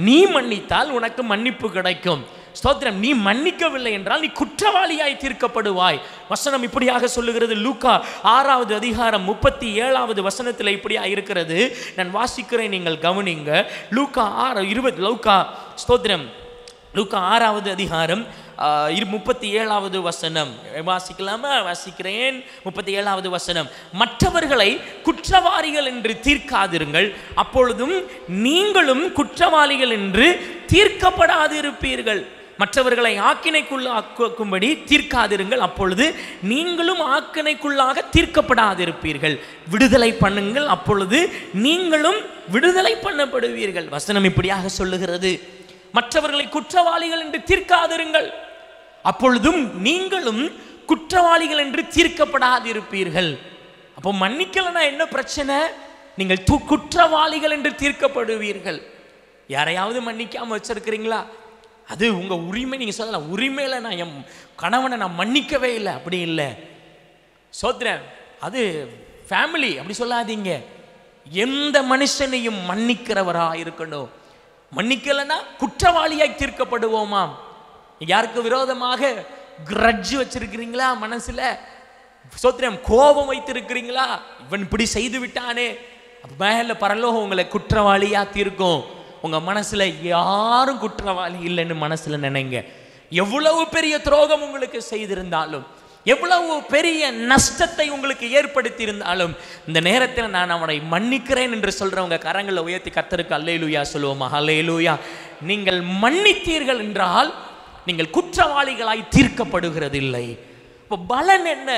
நீ மன்னித்தால் உனக்கு மன்னிப்பு கிடைக்கும். ஸ்தோத்திரம். நீ மன்னிக்கவில்லை என்றால் நீ குற்றவாளியாய் தீர்க்கப்படுவாய். வசனம் இப்படியாக சொல்லுகிறது. லூக்கா 6வது அதிகாரம் 37வது வசனத்தில் இப்படியா இருக்கிறது. நான் வாசிக்கிறேன், நீங்கள் கவனிங்க. லூக்கா 6:20. ஸ்தோத்திரம். லூக்கா 6வது அதிகாரம் 37வது வசனம் வாசிக்கலாமா? வாசிக்கிறேன். 37வது வசனம். மற்றவர்களை குற்றவாளிகள் என்று தீர்க்காதிருங்கள், அப்பொழுதும் நீங்களும் குற்றவாளிகள் என்று தீர்க்கப்படாதிருப்பீர்கள். மற்றவர்களை ஆக்கினைக்குள்ளாக்கும்படி தீர்க்காதிருங்கள், அப்பொழுது நீங்களும் ஆக்கினைக்குள்ளாக தீர்க்கப்படாதிருப்பீர்கள். விடுதலை பண்ணுங்கள், அப்பொழுது நீங்களும் விடுதலை பண்ணப்படுவீர்கள். வசனம் இப்படியாக சொல்லுகிறது. மற்றவர்களை குற்றவாளிகள் என்று தீர்க்காதிருங்கள், அப்பொழுதும் நீங்களும் குற்றவாளிகள் என்று தீர்க்கப்படாதிருப்பீர்கள். அப்போ மன்னிக்கலனா என்ன பிரச்சனை? நீங்கள் குற்றவாளிகள் என்று தீர்க்கப்படுவீர்கள். யாரையாவது மன்னிக்காம வச்சிருக்கிறீங்களா? அது உங்க உரிமை. நீங்க சொல்லலாம், உரிமையில நான் என் கணவனை நான் மன்னிக்கவே இல்லை, அப்படி இல்லை. சோத்ரன், அது ஃபேமிலி, அப்படி சொல்லாதீங்க. எந்த மனுஷனையும் மன்னிக்கிறவரா இருக்கணும். மன்னிக்கலைன்னா குற்றவாளியாய் தீர்க்கப்படுவோமாம். யாருக்கு விரோதமாக கிரட்ஜ் வச்சிருக்கிறீங்களா? மனசுல சோத்திரம் கோபம் வைத்திருக்கிறீங்களா? இவன் இப்படி செய்து விட்டானே, மேல பரலோகம் உங்களை குற்றவாளியா தீர்க்கும். உங்க மனசுல யாரும் குற்றவாளி இல்லைன்னு மனசுல நினைங்க. எவ்வளவு பெரிய துரோகம் உங்களுக்கு செய்திருந்தாலும், எவ்வளவு பெரிய நஷ்டத்தை உங்களுக்கு ஏற்படுத்தி இருந்தாலும், இந்த நேரத்தில் நான் அவனை மன்னிக்கிறேன் என்று சொல்றவங்க கரங்களை உயர்த்தி கர்த்தருக்கு அல்லேலூயா சொல்லுவோமா? அல்லேலூயா. நீங்கள் மன்னித்தீர்கள் என்றால் நீங்கள் குற்றவாளிகளாய் தீர்க்கப்படுகிறது இல்லை. இப்போ பலன் என்ன?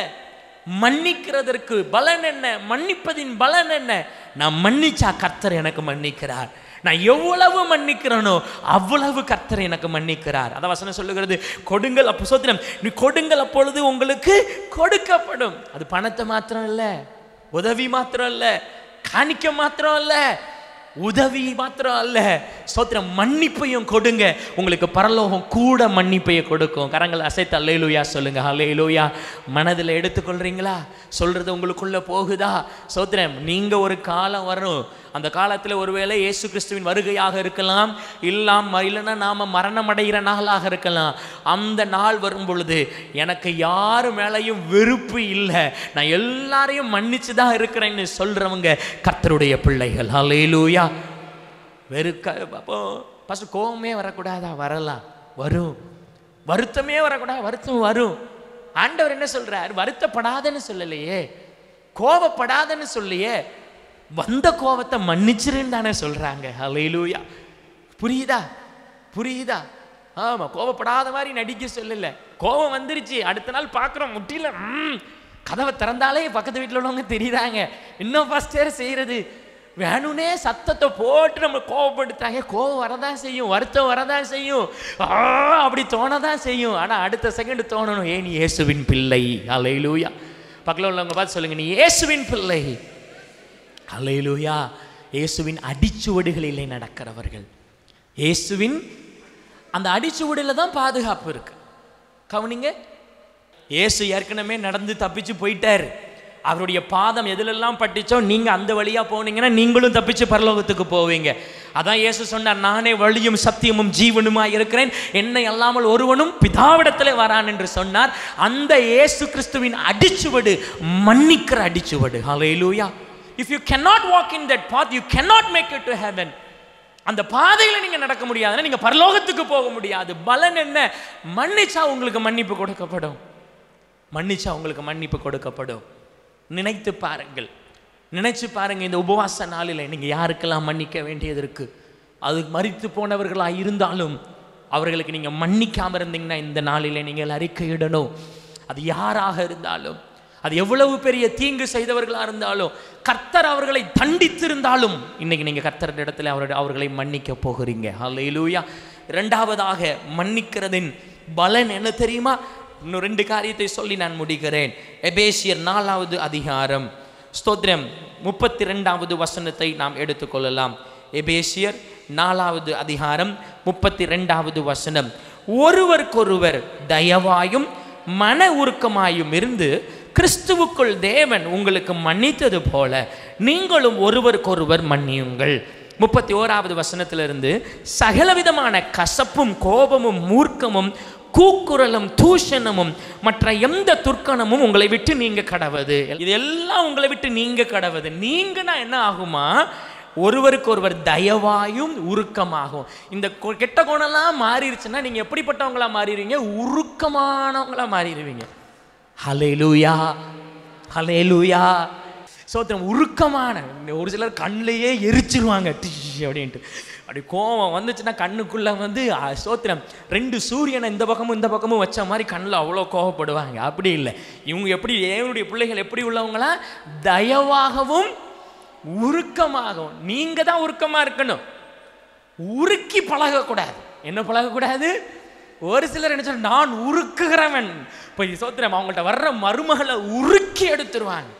மன்னிக்கிறதற்கு பலன் என்ன? மன்னிப்பதின் பலன் என்ன? நான் மன்னிச்சா கர்த்தர் எனக்கு மன்னிக்கிறார். நான் எவ்வளவு மன்னிக்கிறேனோ அவ்வளவு கர்த்தர் எனக்கு மன்னிக்கிறார். அத வசனம் சொல்லுகிறது, கொடுங்கள் அப்போ சோத்திரம், நீ கொடுங்கள் அப்பொழுது உங்களுக்கு கொடுக்கப்படும். அது பணத்தை மாத்திரம் இல்லை, உதவி மாத்திரம் இல்லை, காணிக்க மாத்திரம் இல்லை, உதவி மாத்திரம் அல்ல, ஸ்தோத்திரம், மன்னிப்பையும் கொடுங்க. உங்களுக்கு பரலோகம் கூட மன்னிப்பையை கொடுக்கும். கரங்களை அசைத்து அல்லேலூயா சொல்லுங்க. அல்லேலூயா. மனதில் எடுத்துக்கொள்றீங்களா? சொல்றது உங்களுக்குள்ள போகுதா? ஸ்தோத்திரம். நீங்க ஒரு காலம் வரும், அந்த காலத்தில் ஒருவேளை இயேசு கிறிஸ்துவின் வருகையாக இருக்கலாம், இல்லைன்னா நாம மரணம் அடைகிற நாளாக இருக்கலாம். அந்த நாள் வரும் பொழுது எனக்கு யாரு மேலையும் வெறுப்பு இல்லை, நான் எல்லாரையும் மன்னிச்சு தான் இருக்கிறேன்னு சொல்றவங்க கர்த்தருடைய பிள்ளைகள். அல்லேலூயா. அப்போ ஃபர்ஸ்ட் கோபமே வரக்கூடாதா? வரலாம், வரும். வருத்தமே வரக்கூடாது, வருத்தம் வரும். ஆண்டவர் என்ன சொல்றார்? வருத்தப்படாதன்னு சொல்லலையே, கோபப்படாதன்னு சொல்லியே, வந்த கோபத்தை மன்னிச்சிருன்னு தானே சொல்றாங்க. அல்லேலூயா. புரியுதா? புரியுதா? ஆமா, கோபப்படாத மாதிரி நடிக்க சொல்லல. கோபம் வந்துருச்சு, அடுத்த நாள் பார்க்குறோம் முட்டில கதவை திறந்தாலே பக்கத்து வீட்டில் உள்ளவங்க தெரியுறாங்க. இன்னும் ஃபர்ஸ்ட் இயர் செய்யறது வேணும்னே சத்தத்தை போட்டு நம்ம கோபப்படுத்தாங்க. கோபம் வரதான் செய்யும், வருத்தம் வரதான் செய்யும், அப்படி தோணதான் செய்யும். ஆனால் அடுத்த செகண்ட் தோணணும், ஏன் நீ இயேசுவின் பிள்ளை. அல்லேலூயா. பக்கத்தில் உள்ளவங்க பார்த்து சொல்லுங்க, நீ இயேசுவின் பிள்ளை. அல்லேலூயா. இயேசுவின் அடிச்சுவடுகளிலே நடக்கிறவர்கள். இயேசுவின் அந்த அடிச்சுவடில் தான் பாதுகாப்பு இருக்கு. கவனிங்க, இயேசு ஏற்கனவே நடந்து தப்பிச்சு போயிட்டார். அவருடைய பாதம் எதுலெல்லாம் பட்டுச்சோ நீங்க அந்த வழியா போனீங்கன்னா நீங்களும் தப்பிச்சு பரலோகத்துக்கு போவீங்க. அதான் இயேசு சொன்னார், நானே வழியும் சத்தியமும் ஜீவனுமாய் இருக்கிறேன், என்னை அல்லாமல் ஒருவனும் பிதாவிடத்திலே வரான் என்று சொன்னார். அந்த இயேசு கிறிஸ்துவின் அடிச்சுவடு மன்னிக்கிற அடிச்சுவடு. ஹல்லேலூயா. If you cannot walk in that path, you cannot make it to heaven. அந்த பாதையில் நீங்க நடக்க முடியாதுன்னா நீங்க பரலோகத்துக்கு போக முடியாது. பலன் என்ன? மன்னிச்சா உங்களுக்கு மன்னிப்பு கொடுக்கப்படும். மன்னிச்சா உங்களுக்கு மன்னிப்பு கொடுக்கப்படும். நினைத்து பாருங்கள், நினைச்சு பாருங்க. இந்த உபவாச நாளில் நீங்க யாருக்கெல்லாம் மன்னிக்க வேண்டியது இருக்கு? அது மரித்து போனவர்களா இருந்தாலும் அவர்களுக்கு நீங்க மன்னிக்காம இருந்தீங்கன்னா இந்த நாளிலே நீங்கள் அறிக்கையிடணும். அது யாராக இருந்தாலும், அது எவ்வளவு பெரிய தீங்கு செய்தவர்களா இருந்தாலும், கர்த்தர் அவர்களை தண்டித்திருந்தாலும் இன்னைக்கு நீங்க கர்த்தர் இடத்துல அவர்களை மன்னிக்க போகிறீங்க. அல்லேலூயா. இரண்டாவதாக மன்னிக்கிறதின் பலன் என்ன தெரியுமா? இன்னும் 2 காரியத்தை சொல்லி நான் முடிக்கிறேன். எபேசியர் 4வது அதிகாரம், ஸ்தோத்திரம், 32வது வசனத்தை நாம் எடுத்துக்கொள்ளலாம். எபேசியர் 4வது அதிகாரம் 32வது வசனம். ஒருவருக்கொருவர் தயவாயும் மன உருக்கமாயும் இருந்து கிறிஸ்துவுக்குள் தேவன் உங்களுக்கு மன்னித்தது போல நீங்களும் ஒருவருக்கொருவர் மன்னியுங்கள். 31வது வசனத்திலிருந்து, சகலவிதமான கசப்பும் கோபமும் மூர்க்கமும் கூக்குரலும் தூஷணமும் மற்ற எந்த துர்க்கணமும் உங்களை விட்டு நீங்க கடவது. இது எல்லாம் உங்களை விட்டு நீங்க கடவது. நீங்கன்னா என்ன ஆகுமா? ஒருவருக்கு ஒருவர் தயவாயும் உருக்கமாகும். இந்த கெட்ட குணம்லாம் மாறிடுச்சுன்னா நீங்க எப்படிப்பட்டவங்களா மாறிடுவீங்க? உருக்கமானவங்களா மாறிடுவீங்க. ஹல்லேலூயா. ஹல்லேலூயா. சோத்திரம். உருக்கமான, ஒரு சிலர் கண்ணிலேயே எரிச்சிருவாங்க அப்படின்ட்டு. அப்படி கோபம் வந்துச்சுன்னா கண்ணுக்குள்ள சோத்திரம் 2 சூரியனை இந்த பக்கமும் இந்த பக்கமும் வச்ச மாதிரி கண்ணில் அவ்வளோ கோபப்படுவாங்க. அப்படி இல்லை. இவங்க எப்படி, என்னுடைய பிள்ளைகள் எப்படி உள்ளவங்களா? தயவாகவும் உருக்கமாகவும். நீங்க தான் உருக்கமா இருக்கணும், உருக்கி பழகக்கூடாது. என்ன பழகக்கூடாது? ஒரு சிலர் என்ன சொல்ற, நான் உருக்குகிறவன். இப்போ சோத்திரம், அவங்கள்ட்ட வர்ற மருமகளை உருக்கி எடுத்துருவாங்க.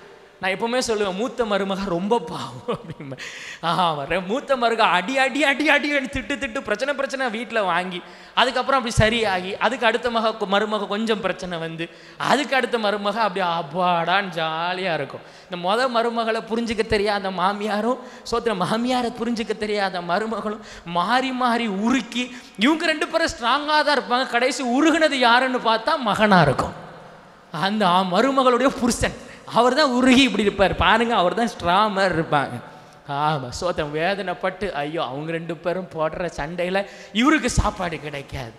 நான் எப்பவுமே சொல்லுவேன், மூத்த மருமக ரொம்ப பாவம் அப்படிம்பேன். மூத்த மருக அடி அடி அடி அடி அடி திட்டு பிரச்சனை வீட்டில் வாங்கி, அதுக்கப்புறம் அப்படி சரியாகி, அதுக்கு அடுத்த மருமக கொஞ்சம் பிரச்சனை வந்து, அதுக்கு அடுத்த மருமக அப்படி அப்பாடான்னு ஜாலியாக இருக்கும். இந்த மருமகளை புரிஞ்சிக்க தெரியாத மாமியாரும், மாமியாரை புரிஞ்சிக்க தெரியாத மருமகளும் மாறி மாறி உருக்கி, இவங்க 2 பேரும் ஸ்ட்ராங்காக தான் இருப்பாங்க. கடைசி உருகுனது யாருன்னு பார்த்தா மகனாக இருக்கும். அந்த மருமகளுடைய புருஷன் அவர் தான் உருகி இப்படி இருப்பார் பாருங்க, அவர் தான் ஸ்ட்ராமர் இருப்பாங்க. சோத்திரம். வேதனைப்பட்டு ஐயோ அவங்க 2 பேரும் போடுற சண்டையில் இவருக்கு சாப்பாடு கிடைக்காது.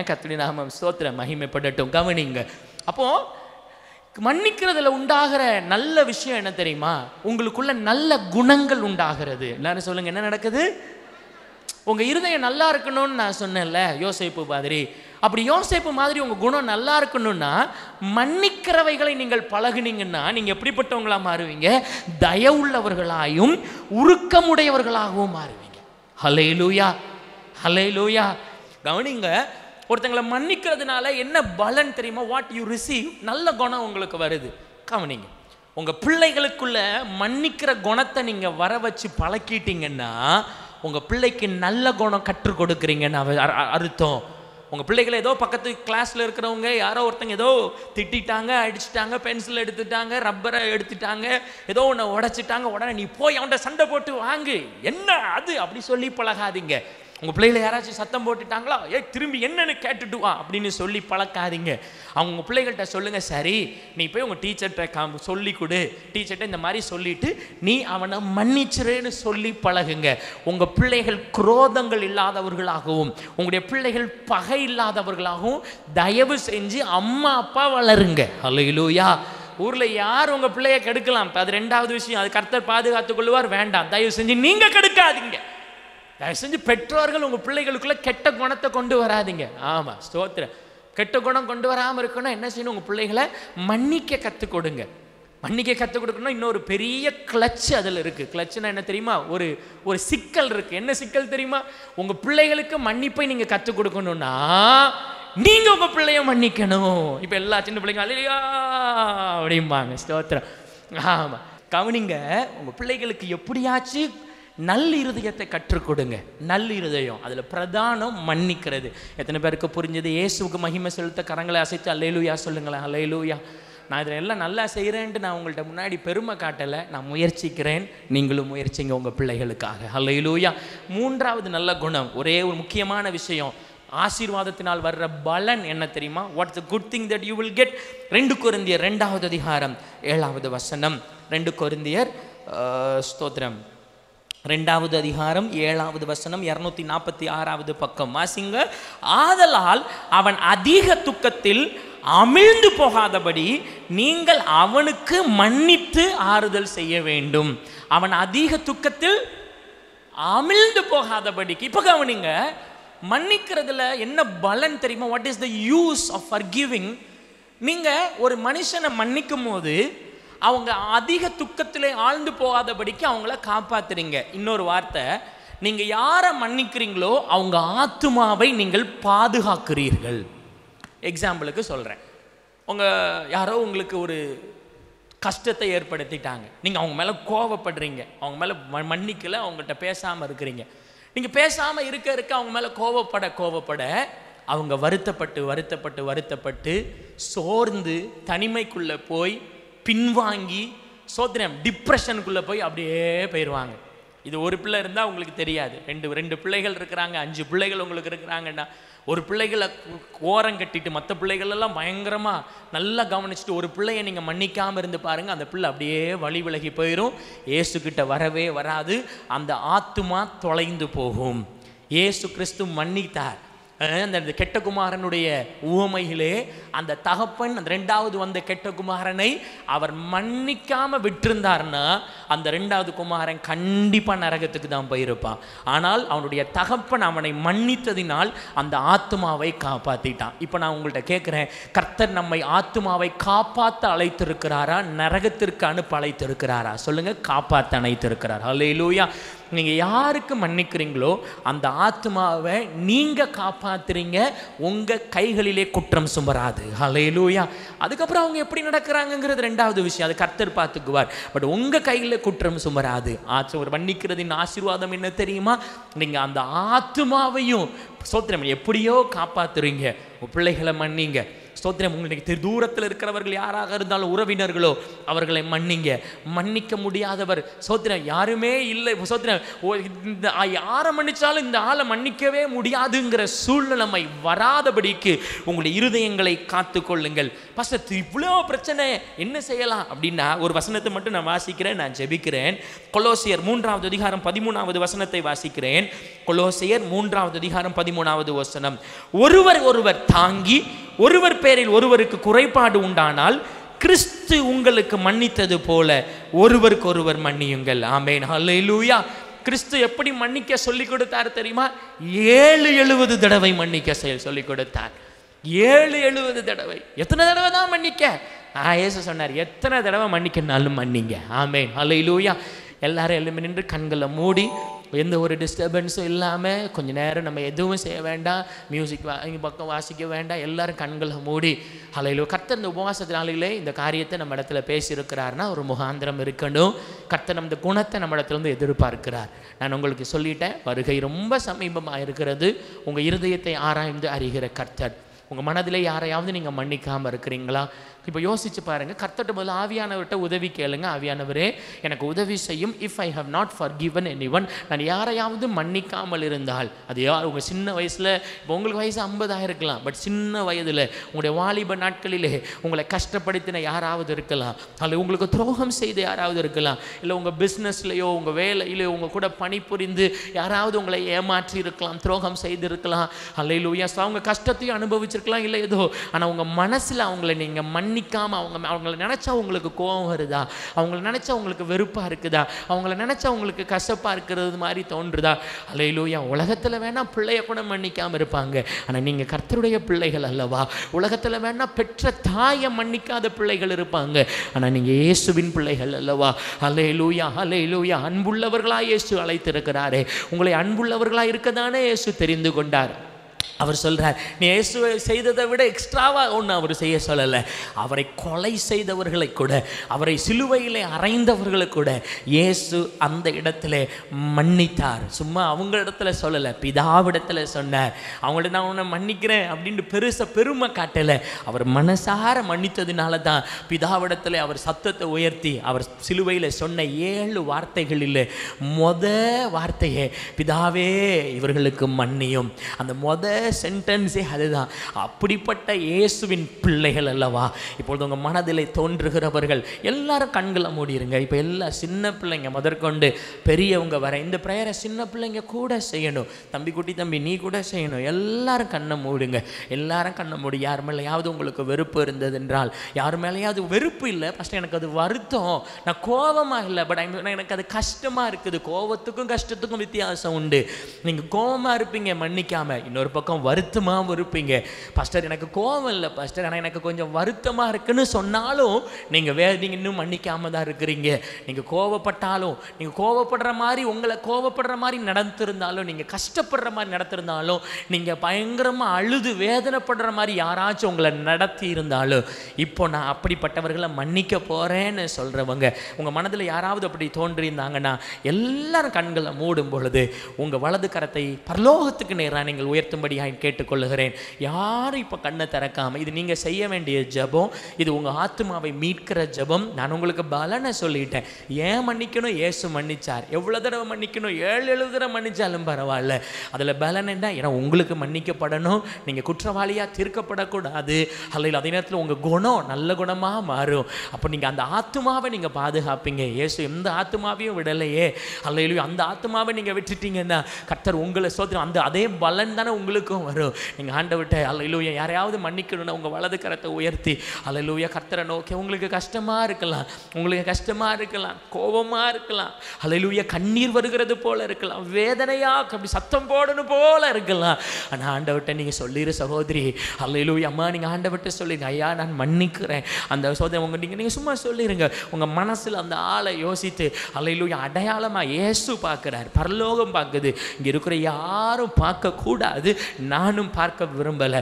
கர்த்தருடைய நாமம் ஸ்தோத்திரம் மகிமைப்படட்டும். கவனிங்க. அப்போ மன்னிக்கிறதுல உண்டாகிற நல்ல விஷயம் என்ன தெரியுமா? உங்களுக்குள்ள நல்ல குணங்கள் உண்டாகிறது. எல்லாரும் சொல்லுங்க, என்ன நடக்குது? உங்க இருதயம் நல்லா இருக்கணும்னு நான் சொன்னேன்ல, யோசேப்பு மாதிரி. அப்படி யோசேப்பு மாதிரி உங்க குணம் நல்லா இருக்கணும்னா, மன்னிக்கிறவைகளை நீங்கள் பழகுனீங்கன்னா நீங்க எப்படிப்பட்டவங்களா மாறுவீங்க? தயவுள்ளவர்களாயும் உருக்கமுடையவர்களாகவும் மாறுவீங்க. ஹல்லேலூயா, ஹல்லேலூயா. கவனிங்க, ஒருத்தங்களை மன்னிக்கிறதுனால என்ன பலன் தெரியுமா? What you receive. நல்ல குணம் உங்களுக்கு வருது. கவனிங்க, உங்க பிள்ளைகளுக்குள்ள மன்னிக்கிற குணத்தை நீங்க வர வச்சு பழக்கிட்டீங்கன்னா, உங்க பிள்ளைக்கு நல்ல குணம் கற்றுக் கொடுக்குறீங்கன்னு அர்த்தம். உங்க பிள்ளைகளை ஏதோ பக்கத்து கிளாஸ்ல இருக்கிறவங்க யாரோ ஒருத்தங்க ஏதோ திட்டாங்க, அடிச்சுட்டாங்க, பென்சில் எடுத்துட்டாங்க, ரப்பரை எடுத்துட்டாங்க, ஏதோ ஒன்று உடைச்சிட்டாங்க, உடனே நீ போய் அவன்கிட்ட சண்டை போட்டு வாங்கு, என்ன அது அப்படி சொல்லி பழகாதீங்க. உங்கள் பிள்ளைகளை யாராச்சும் சத்தம் போட்டுட்டாங்களா, திரும்பி என்னன்னு கேட்டுட்டு வா அப்படின்னு சொல்லி பழக்காதீங்க. அவங்க பிள்ளைகள்கிட்ட சொல்லுங்கள், சரி நீ போய் உங்கள் டீச்சர்கிட்ட சொல்லி கொடு, டீச்சர்கிட்ட இந்த மாதிரி சொல்லிவிட்டு நீ அவனை மன்னிச்சிருன்னு சொல்லி பழகுங்க. உங்கள் பிள்ளைகள் குரோதங்கள் இல்லாதவர்களாகவும் உங்களுடைய பிள்ளைகள் பகை இல்லாதவர்களாகவும் தயவு செஞ்சு அம்மா அப்பா வளருங்க. ஹல்லேலூயா. ஊரில் யார் உங்கள் பிள்ளைய கெடுக்கலாம், அது 2வது விஷயம், அது கர்த்தர் பாதுகாத்துக் கொள்வார். வேண்டாம், தயவு செஞ்சு நீங்கள் கெடுக்காதீங்க. தயவு செஞ்சு பெற்றோர்கள் உங்கள் பிள்ளைகளுக்குள்ள கெட்ட குணத்தை கொண்டு வராதிங்க. ஆமாம், ஸ்தோத்திரம். கெட்ட குணம் கொண்டு வராமல் இருக்கணும் என்ன செய்யணும்? உங்கள் பிள்ளைகளை மன்னிக்க கற்றுக் கொடுங்க. மன்னிக்க கற்றுக் கொடுக்கணும். இன்னொரு பெரிய கிளட்ச் அதில் இருக்குது. கிளட்ச்னா என்ன தெரியுமா? ஒரு சிக்கல் இருக்குது. என்ன சிக்கல் தெரியுமா? உங்கள் பிள்ளைகளுக்கு மன்னிப்பை நீங்கள் கற்றுக் கொடுக்கணும்னா நீங்கள் உங்கள் பிள்ளைய மன்னிக்கணும். இப்போ எல்லா சின்ன பிள்ளைங்க அல்லையா அப்படிம்பாங்க. ஸ்தோத்திரம். ஆமாம், கவனிங்க, உங்கள் பிள்ளைகளுக்கு எப்படியாச்சும் நல்ல இருதயத்தை கற்றுக் கொடுங்க. நல்ல இருதயம், அதில் பிரதானம் மன்னிக்கிறது. எத்தனை பேருக்கு புரிஞ்சது? இயேசுவுக்கு மகிமை செலுத்த கரங்களை அசைத்து அல்லேலூயா சொல்லுங்களேன். அல்லேலூயா. நான் இதில் எல்லாம் நல்லா செய்கிறேன்ட்டு நான் உங்கள்கிட்ட முன்னாடி பெருமை காட்டலை, நான் முயற்சிக்கிறேன். நீங்களும் முயற்சிங்க உங்கள் பிள்ளைகளுக்காக. அல்லேலூயா. 3வது நல்ல குணம், ஒரே ஒரு முக்கியமான விஷயம், ஆசீர்வாதத்தினால் வர்ற பலன் என்ன தெரியுமா? What's the good thing that you will get? 2 கொரிந்தியர் 2வது அதிகாரம் 7வது வசனம். 2 கொரிந்தியர் ஸ்தோத்திரம் 2வது அதிகாரம் 7வது வசனம், 246வது பக்கம் வாசிங்க. ஆதலால் அவன் அதிக துக்கத்தில் அமிழ்ந்து போகாதபடி நீங்கள் அவனுக்கு மன்னித்து ஆறுதல் செய்ய வேண்டும். அவன் அதிக துக்கத்தில் அமிழ்ந்து போகாதபடிக்கு. இப்போ கவனிங்க, மன்னிக்கிறதுல என்ன பலன் தெரியுமா? What is the use of forgiving? நீங்கள் ஒரு மனுஷனை மன்னிக்கும் போது அவங்க அதிக துக்கத்திலே ஆழ்ந்து போகாதபடிக்கு அவங்கள காப்பாத்துறீங்க. இன்னொரு வார்த்தை, நீங்கள் யாரை மன்னிக்கிறீங்களோ அவங்க ஆத்துமாவை நீங்கள் பாதுகாக்கிறீர்கள். எக்ஸாம்பிளுக்கு சொல்கிறேன், யாரோ உங்களுக்கு ஒரு கஷ்டத்தை ஏற்படுத்திட்டாங்க, நீங்கள் அவங்க மேலே கோவப்படுறீங்க, அவங்க மேலே மன்னிக்கலை, அவங்கள்ட்ட பேசாமல் இருக்கிறீங்க. நீங்கள் பேசாமல் இருக்க அவங்க மேலே கோவப்பட அவங்க வருத்தப்பட்டு சோர்ந்து தனிமைக்குள்ளே போய் பின்வாங்கி சோதனை டிப்ரெஷனுக்குள்ளே போய் அப்படியே போயிடுவாங்க. இது ஒரு பிள்ளை இருந்தால் உங்களுக்கு தெரியாது. ரெண்டு பிள்ளைகள் இருக்கிறாங்க, 5 பிள்ளைகள் உங்களுக்கு இருக்கிறாங்கன்னா, ஒரு பிள்ளைகளை ஓரம் கட்டிட்டு மற்ற பிள்ளைகளெல்லாம் பயங்கரமாக நல்லா கவனிச்சுட்டு ஒரு பிள்ளையை நீங்கள் மன்னிக்காமல் இருந்து பாருங்கள், அந்த பிள்ளை அப்படியே வழி விலகி போயிடும், இயேசுக்கிட்ட வரவே வராது, அந்த ஆத்துமா தொலைந்து போகும். இயேசு கிறிஸ்து மன்னித்தார். அந்த கெட்ட குமாரனுடைய உவமையிலே அந்த தகப்பன் அந்த 2வது வந்த கெட்ட குமாரனை அவர் மன்னிக்காம விட்டிருந்தார்னா அந்த 2வது குமாரன் கண்டிப்பாக நரகத்துக்கு தான் போயிருப்பான். ஆனால் அவனுடைய தகப்பன் அவனை மன்னித்ததினால் அந்த ஆத்துமாவை காப்பாற்றிட்டான். இப்போ நான் உங்கள்கிட்ட கேட்குறேன், கர்த்தர் நம்மை ஆத்துமாவை காப்பாற்ற அழைத்திருக்கிறாரா, நரகத்திற்கு அனுப்ப அழைத்திருக்கிறாரா? சொல்லுங்க, காப்பாற்ற அழைத்திருக்கிறார். அல்லேலூயா. நீங்கள் யாருக்கு மன்னிக்கிறீங்களோ அந்த ஆத்மாவை நீங்கள் காப்பாற்றுறீங்க, உங்கள் கைகளிலே குற்றம் சுமராது. ஹல்லேலூயா. அதுக்கப்புறம் அவங்க எப்படி நடக்கிறாங்கங்கிறது ரெண்டாவது விஷயம், அது கர்த்தர் பார்த்துக்குவார். பட் உங்கள் கையில் குற்றம் சுமராது. ஒரு மன்னிக்கிறதின் ஆசீர்வாதம் என்ன தெரியுமா? நீங்கள் அந்த ஆத்மாவையும் ஸ்தோத்திரம் எப்படியோ காப்பாற்றுறீங்க. உங்கள் பிள்ளைகளை மன்னிங்க. ஸ்தோத்திரம். உங்களுக்கு தூரத்தில் இருக்கிறவர்கள் யாராக இருந்தாலும் உறவினர்களோ அவர்களை மன்னிங்க. மன்னிக்க முடியாதவர் ஸ்தோத்திரம் யாருமே இல்லை. ஸ்தோத்திரம் இந்த யாரை மன்னிச்சாலும் இந்த ஆளை மன்னிக்கவே முடியாதுங்கிற சூழ்நிலைமை வராதபடிக்கு உங்களுடைய இருதயங்களை காத்து கொள்ளுங்கள். பாஸ்டர் இவ்வளோ பிரச்சனை என்ன செய்யலாம் அப்படின்னா ஒரு வசனத்தை மட்டும் நான் வாசிக்கிறேன், நான் ஜெபிக்கிறேன். கொலோசியர் 3வது அதிகாரம் 13வது வசனத்தை வாசிக்கிறேன். கொலோசியர் 3வது அதிகாரம் 13வது வசனம். ஒருவர் ஒருவர் தாங்கி ஒருவர் பேரில் ஒருவருக்கு குறைபாடு உண்டானால் கிறிஸ்து உங்களுக்கு மன்னித்தது போல ஒருவருக்கு ஒருவர் மன்னியுங்கள். ஆமென். ஹல்லேலூயா. கிறிஸ்து எப்படி மன்னிக்க சொல்லிக் கொடுத்தார் தெரியுமா? 70 தடவை மன்னிக்க சொல்லிக் கொடுத்தார். 70 தடவை. எத்தனை தடவை தான் மன்னிக்க? இயேசு சொன்னார், எத்தனை தடவை மன்னிக்கனாலும் மன்னிங்க. ஆமென். ஹல்லேலூயா. எல்லாரும் எழும்பி நின்று கண்களை மூடி, எந்த ஒரு டிஸ்டர்பன்ஸும் இல்லாமல் கொஞ்ச நேரம் நம்ம எதுவும் செய்ய வேண்டாம், மியூசிக் இங்கே பக்கம் வாசிக்க வேண்டாம், எல்லாரும் கண்களை மூடி ஹல்லேலூயா. கர்த்தர் இந்த உபவாசத்து நாளிலே இந்த காரியத்தை நம்ம இடத்துல பேசியிருக்கிறாருன்னா ஒரு முகாந்திரம் இருக்கணும். கர்த்தர் நம்ம குணத்தை நம்ம இடத்துல வந்து எதிர்பார்க்கிறார். நான் உங்களுக்கு சொல்லிட்டேன், வருகை ரொம்ப சமீபமாக இருக்கிறது. உங்கள் இருதயத்தை ஆராய்ந்து அறிகிற கர்த்தர். உங்கள் மனதிலே யாரையாவது நீங்கள் மன்னிக்காமல் இருக்கிறீங்களா? இப்போ யோசிச்சு பாருங்கள். கர்த்தர்ட்ட முதல்ல ஆவியானவர்கிட்ட உதவி கேளுங்க. ஆவியானவரே எனக்கு உதவி செய்யும். If I have not forgiven anyone, நான் யாரையாவது மன்னிக்காமல் இருந்தால், அது யார் உங்கள் சின்ன வயசில், இப்போ உங்களுக்கு வயசு 50 இருக்கலாம், பட் சின்ன வயதில் உங்களுடைய வாலிப நாட்களிலே உங்களை கஷ்டப்படுத்தின யாராவது இருக்கலாம், அல்லது உங்களுக்கு துரோகம் செய்து யாராவது இருக்கலாம், இல்லை உங்கள் பிஸ்னஸ்லையோ உங்கள் வேலையிலையோ உங்கள் கூட பணிபுரிந்து யாராவது உங்களை ஏமாற்றி இருக்கலாம், துரோகம் செய்திருக்கலாம். ஹல்லேலூயா. அவங்க கஷ்டத்தையும் அனுபவிச்சிருக்கலாம், இல்லை ஏதோ. ஆனால் உங்கள் மனசில் அவங்கள நீங்கள் மன்னிக்காமல் அவங்கள நினச்சா உங்களுக்கு கோபம் வருதா? அவங்கள நினச்சா உங்களுக்கு வெறுப்பாக இருக்குதா? அவங்கள நினச்சா உங்களுக்கு கசப்பாக இருக்கிறது மாதிரி தோன்றுதா? ஹல்லேலூயா. உலகத்தில் வேணால் பிள்ளைய கூட மன்னிக்காமல் இருப்பாங்க, ஆனால் நீங்கள் கர்த்தருடைய பிள்ளைகள் அல்லவா? உலகத்தில் வேணால் பெற்ற தாயை மன்னிக்காத பிள்ளைகள் இருப்பாங்க, ஆனால் நீங்கள் இயேசுவின் பிள்ளைகள் அல்லவா? ஹல்லேலூயா. ஹல்லேலூயா. அன்புள்ளவர்களாக இயேசு அழைத்திருக்கிறாரே. உங்களை அன்புள்ளவர்களாக இருக்கதானே இயேசு தெரிந்து கொண்டார். அவர் சொல்கிறார், நீ இயேசுவை செய்ததை விட எக்ஸ்ட்ராவாக ஒன்று அவர் செய்ய சொல்லலை. அவரை கொலை செய்தவர்களை கூட, அவரை சிலுவையிலே அறைந்தவர்களை கூட இயேசு அந்த இடத்துல மன்னித்தார். சும்மா அவங்க இடத்துல சொல்லலை, பிதாவிடத்தில் சொன்னார். அவங்கள்ட்ட நான் உன்னை மன்னிக்கிறேன் அப்படின்ட்டு பெருமை காட்டலை. அவர் மனசார மன்னித்ததுனால தான் பிதாவிடத்தில் அவர் சத்தத்தை உயர்த்தி அவர் சிலுவையில் சொன்ன 7 வார்த்தைகளில் வார்த்தையே பிதாவே இவர்களுக்கு மன்னியும். அந்த சென்டென்ஸே அதுதான். அப்படிப்பட்ட இயேசுவின் பிள்ளைகள் அல்லவா? இப்பொழுது உங்கள் மனதிலே தோன்றுகிறவர்கள் எல்லாரும் கண்களை மூடிடுங்க. இப்போ எல்லா சின்ன பிள்ளைங்க முதற்கொண்டு பெரியவங்க வர இந்த ப்ரேயரை சின்ன பிள்ளைங்க கூட செய்யணும். தம்பி நீ கூட செய்யணும். எல்லாரும் கண்ணை மூடுங்க. எல்லாரும் கண்ணை மூடி. யார் மேலேயாவது உங்களுக்கு வெறுப்பு இருந்தது என்றால், யார் மேலேயாவது வெறுப்பு இல்லை, ஃபஸ்ட்டு எனக்கு அது வருத்தம், நான் கோபமாக இல்லை, பட் எனக்கு அது கஷ்டமாக இருக்குது. கோபத்துக்கும் கஷ்டத்துக்கும் வித்தியாசம் உண்டு. நீங்கள் கோபமாக இருப்பீங்க மன்னிக்காமல், இன்னொரு பக்கம் வருத்தமாக இருப்பீங்க. பாஸ்டர் எனக்கு கோபம் இல்லை பாஸ்டர், ஆனால் எனக்கு கொஞ்சம் வருத்தமாக இருக்குன்னு சொன்னாலும் நீங்கள் இன்னும் மன்னிக்காமல் தான் இருக்கிறீங்க. நீங்கள் கோபப்பட்டாலும், நீங்கள் கோபப்படுற மாதிரி உங்களை கோபப்படுற மாதிரி நடத்திருந்தாலும், நீங்கள் கஷ்டப்படுற மாதிரி நடத்திருந்தாலும், நீங்கள் பயங்கரமாக அழுது வேதனைப்படுற மாதிரி யாராச்சும் உங்களை நடத்தி இருந்தாலும், இப்போ நான் அப்படிப்பட்டவர்களை மன்னிக்க போகிறேன்னு சொல்கிறவங்க உங்கள் மனதில் யாராவது அப்படி தோன்றியிருந்தாங்கன்னா எல்லாரும் கண்களை மூடும் பொழுது உங்கள் வலது கரத்தை பரலோகத்துக்கு நேராக நீங்கள் உயர்த்தும்படியாக கேட்டுக்கொள்ளுகிறேன். யாரும் இப்போ கண்ணை திறக்காம, இது நீங்கள் செய்ய வேண்டிய ஜெபம், இது உங்கள் ஆத்மாவை மீட்கிற ஜெபம். நான் உங்களுக்கு பலனை சொல்லிட்டேன். ஏன் மன்னிக்கணும்? இயேசு மன்னிச்சார். எவ்வளோ தடவை மன்னிக்கணும்? 7 தடவை மன்னிச்சாலும் பரவாயில்ல. அதில் பலன் என்ன? ஏன்னா உங்களுக்கு மன்னிக்கப்படணும், நீங்கள் குற்றவாளியாக தீர்க்கப்படக்கூடாது. அல்லது அதே நேரத்தில் உங்கள் குணம் நல்ல குணமாக மாறும். அப்போ நீங்கள் அந்த ஆத்மாவை நீங்கள் பாதுகாப்பீங்க. இயேசு எந்த ஆத்மாவையும் விடலையே. அல்லது அந்த ஆத்மாவை நீங்கள் விட்டுட்டீங்கன்னா கர்த்தர் உங்களை சோதனை அந்த அதே பலன் தானே உங்களுக்கு எல்லாருக்கும் வரும். நீங்கள் ஆண்டவர்கிட்ட அல்லேலூயா யாரையாவது மன்னிக்கணும்னா உங்கள் வலது கரத்தை உயர்த்தி அல்லேலூயா கர்த்தரை நோக்கி, உங்களுக்கு கஷ்டமாக இருக்கலாம், உங்களுக்கு கஷ்டமாக இருக்கலாம், கோபமாக இருக்கலாம், அல்லேலூயா கண்ணீர் வருகிறது போல இருக்கலாம், வேதனையாக அப்படி சத்தம் போடணும் போல இருக்கலாம். ஆனால் ஆண்டவர்கிட்ட நீங்கள் சொல்லிடு சகோதரி, அல்லேலூயா அம்மா நீங்கள் ஆண்டவர்கிட்ட சொல்லிடுங்க, ஐயா நான் மன்னிக்கிறேன். அந்த சோதனை நீங்கள் சும்மா சொல்லிடுங்க. உங்கள் மனசில் அந்த ஆளை யோசித்து அல்லேலூயா அடையாளமாக இயேசு பார்க்குறார், பரலோகம் பார்க்குது, இங்கே இருக்கிற யாரும் பார்க்கக்கூடாது, நானும் பார்க்க விரும்பலை.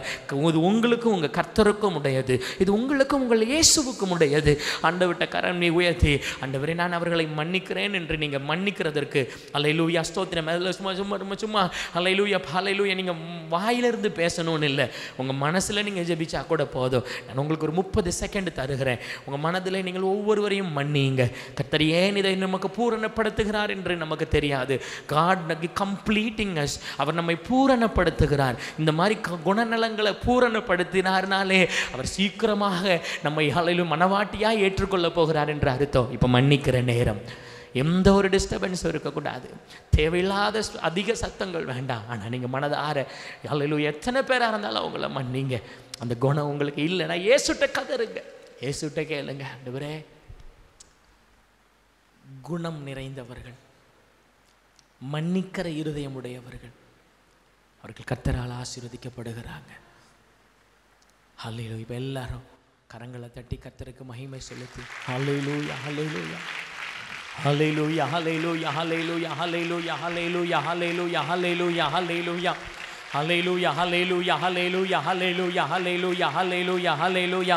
இது உங்களுக்கும் உங்கள் கர்த்தருக்கும் உடையது, இது உங்களுக்கும் உங்கள் இயேசுவுக்கும் உடையது. ஆண்டவர்கிட்ட கரம் நீ உயர்த்தி, ஆண்டவரே நான் அவர்களை மன்னிக்கிறேன் என்று நீங்கள் மன்னிக்கிறதற்கு அல்லேலூயா ஸ்தோத்திரம். சும்மா சும்மா சும்மா அல்லேலூயா ஹல்லேலூயா நீங்கள் வாயிலிருந்து பேசணும்னு இல்லை, உங்கள் மனசில் நீங்கள் ஜெபிச்சா கூட போதும். நான் உங்களுக்கு ஒரு 30 செகண்ட் தருகிறேன். உங்கள் மனதில் நீங்கள் ஒவ்வொருவரையும் மன்னிங்க. கர்த்தர் ஏன் இதை நமக்கு பூரணப்படுத்துகிறார் என்று நமக்கு தெரியாது. God completing us, அவர் நம்மை பூரணப்படுத்துகிறார். இந்த மாதிரி குணநலங்களை பூரணப்படுத்தினார்னாலே அவர் சீக்கிரமாக நம்மை ஹல்லேலூயா மனவாட்டியாக ஏற்றுக்கொள்ள போகிறார் என்று அர்த்தம். இப்போ மன்னிக்கிற நேரம், எந்த ஒரு டிஸ்டர்பன்ஸும் இருக்கக்கூடாது, தேவையில்லாத அதிக சத்தங்கள் வேண்டாம். ஆனால் நீங்கள் மனதார அல்லேலூயா எத்தனை பேராக இருந்தாலும் அவங்கள மன்னிங்க. அந்த குணம் உங்களுக்கு இல்லைன்னா இயேசுட்ட கதறுங்க, இயேசுட்ட கேளுங்க, ஆண்டவரே குணம் நிறைந்தவர்கள், மன்னிக்கிற இருதயம் உடையவர்கள், அவர்கள் கர்த்தரால் ஆசீர்வதிக்கப்படுகிறாங்க. ஹல்லேலூயா. இப்போ எல்லாரும் கரங்களை தட்டி கர்த்தருக்கு மகிமை செலுத்தி ஹல்லேலூயா ஹல்லேலூயா Hallelujah, hallelujah, hallelujah, hallelujah, hallelujah, hallelujah, hallelujah, hallelujah, hallelujah, hallelujah, hallelujah, hallelujah, hallelujah, hallelujah, hallelujah,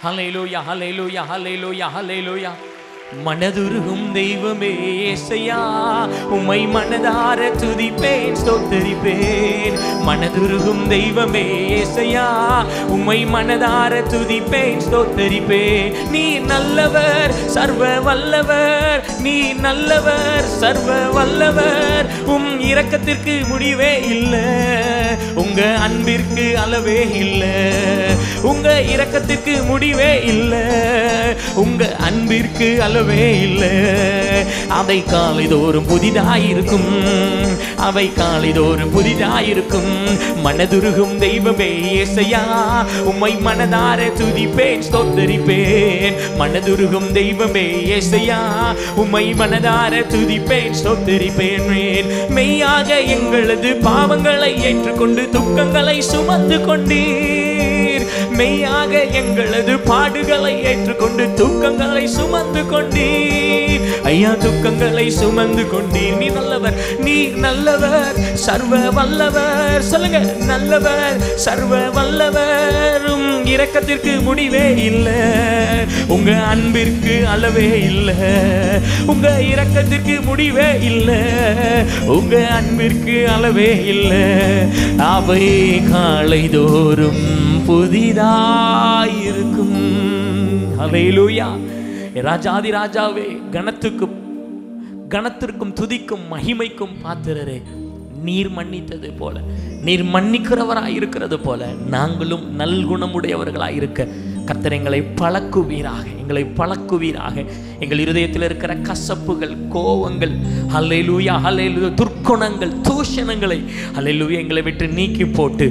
hallelujah, hallelujah, hallelujah, hallelujah. மனதுருகும் தெய்வமே ஏசையா, உம்மை மனதார துதிப்பேன் ஸ்தோத்தரிப்பேன். மனதுருகும் தெய்வமே ஏசையா, உம்மை மனதார துதிப்பேன் ஸ்தோத்தரிப்பேன். நீ நல்லவர் சர்வ வல்லவர், நீ நல்லவர் சர்வ வல்லவர், இரக்கத்திற்கு முடிவே இல்லை, உங்க அன்பிற்கு அளவே இல்லை, உங்க இரக்கத்திற்கு முடிவே இல்லை, உங்க அன்பிற்கு அளவே இல்லை. அவை காலைதோறும் புதிதாயிருக்கும், அவை காலைதோறும் புதிதாயிருக்கும். மனதுருகும் தெய்வமே ஏசையா, உம்மை மனதார துதிப்பேன் ஸ்தோத்தரிப்பேன். மனதுருகும் தெய்வமே ஏசையா, உம்மை மனதார துதிப்பேன் ஸ்தோத்தரிப்பேன். மெய்யாக எங்களது பாவங்களை ஏற்றுக்கொண்டு துக்கங்களை சுமந்து கொண்டீர், மெய்யாக எங்களது பாடுகளை ஏற்றுக்கொண்டு துக்கங்களை சுமந்து கொண்டீர். ஐயா துக்கங்களை சுமந்து கொண்டீர். நீ நல்லவர், நீ நல்லவர் சர்வ வல்லவர். சொல்லுங்க, நல்லவர் சர்வ வல்லவர், இரக்கத்திற்கு முடிவே இல்லை, உங்க அன்பிற்கு அளவே இல்லை, உங்க இரக்கத்திற்கு முடிவே இல்லை, உங்க அன்பிற்கு அளவே இல்லை. அவை காலைதோறும் புதிதாயிருக்கும். ஹல்லேலூயா. ராஜாதி ராஜாவே, கணத்திற்கும் துதிக்கும் மகிமைக்கும் பாத்திரரே, நீர் மன்னித்தது போல, நீர் மன்னிக்கிறவராய் இருக்கிறது போல நாங்களும் நல்குணமுடையவர்களாய் இருக்க கர்த்தர் எங்களை பழக்குவீராக, எங்களை பழக்குவீராக. எங்கள் இருதயத்தில் இருக்கிற கசப்புகள், கோவங்கள், ஹல்லேலூயா ஹல்லேலூயா, துர்க்குணங்கள், தூஷணங்களை ஹல்லேலூயா எங்களை விட்டு நீக்கி போட்டு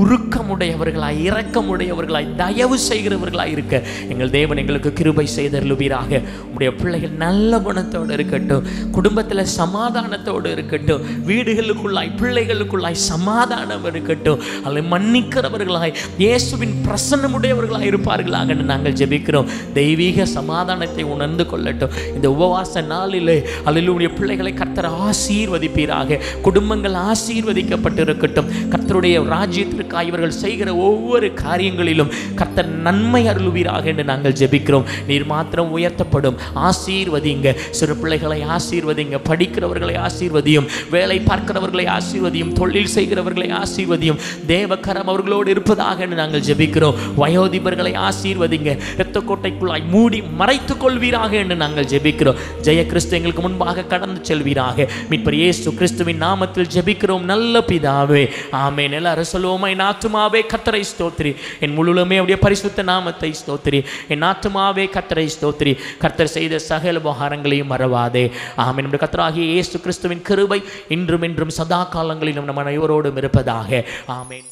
உருக்கமுடையவர்களாய், இரக்கமுடையவர்களாய், தயவு செய்கிறவர்களாய் இருக்க எங்கள் தேவன் எங்களுக்கு கிருபை செய்தருளுவீராக. உடைய பிள்ளைகள் நல்ல குணத்தோடு இருக்கட்டும், குடும்பத்தில் சமாதானத்தோடு இருக்கட்டும், வீடுகளுக்குள்ளாய் பிள்ளைகளுக்குள்ளாய் சமாதானம் இருக்கட்டும், அல்ல மன்னிக்கிறவர்களாய் இயேசுவின் பிரசன்னமுடையவர்களாய் இருப்பார்களாக நாங்கள் ஜெபிக்கிறோம். தெய்வீக சமாதானத்தை உணர்ந்து கொள்ளட்டும். இந்த உபவாச நாளிலே அல்லேலூயா பிள்ளைகளை கர்த்தர் ஆசீர்வதிப்பீராக. குடும்பங்கள் ஆசீர்வதிக்கப்பட்டிருக்கட்டும். கர்த்தருடைய ராஜ்யத்திற்காக இவர்கள் செய்கிற ஒவ்வொரு காரியங்களிலும் கர்த்தர் நன்மை அருளுவீராக என்று நாங்கள் ஜெபிக்கிறோம். நீர் மாத்திரம் உயர்த்தப்படும். ஆசீர்வதிங்க, சிறு பிள்ளைகளை ஆசீர்வதிங்க, படிக்கிறவர்களை ஆசீர்வதியும், வேலை பார்க்கிறவர்களை ஆசீர்வதியும், தொழில் செய்கிறவர்களை ஆசீர்வதியும். தேவக்கரம் அவர்களோடு இருப்பதாக என்று நாங்கள் ஜெபிக்கிறோம். வயோதிபர்களை ஆசீர்வதிங்க. இரத்த கோட்டைக்குள்ளாய் மூடி மறைத்துக் கொள்வீராக என்று நாங்கள் ஜெபிக்கிறோம். ஜெய கிறிஸ்து எங்களுக்கு முன்பாக கடந்து செல்வீராக. மீட்பர் இயேசு கிறிஸ்துவின் நாமத்தில் ஜெபிக்கிறோம் நல்ல பிதாவே, ஆமென். எல்லாரும் சொல்லுவோமா, என் ஆத்துமாவே கர்த்தரை ஸ்தோத்திரி, என் முழுமே அவருடைய பரிசுத்த நாமத்தை ஸ்தோத்திரி. என் ஆத்துமாவே கர்த்தரை ஸ்தோத்திரி, கர்த்தர் செய்த சகல உபகாரங்களையும் மறவாதே. ஆமென். நம்முடைய கர்த்தராகிய இயேசு கிறிஸ்துவின் கிருபை இன்றும் என்றும் சதா காலங்களிலும் நம் அனைவரோடும் இருப்பதாக. ஆமென்.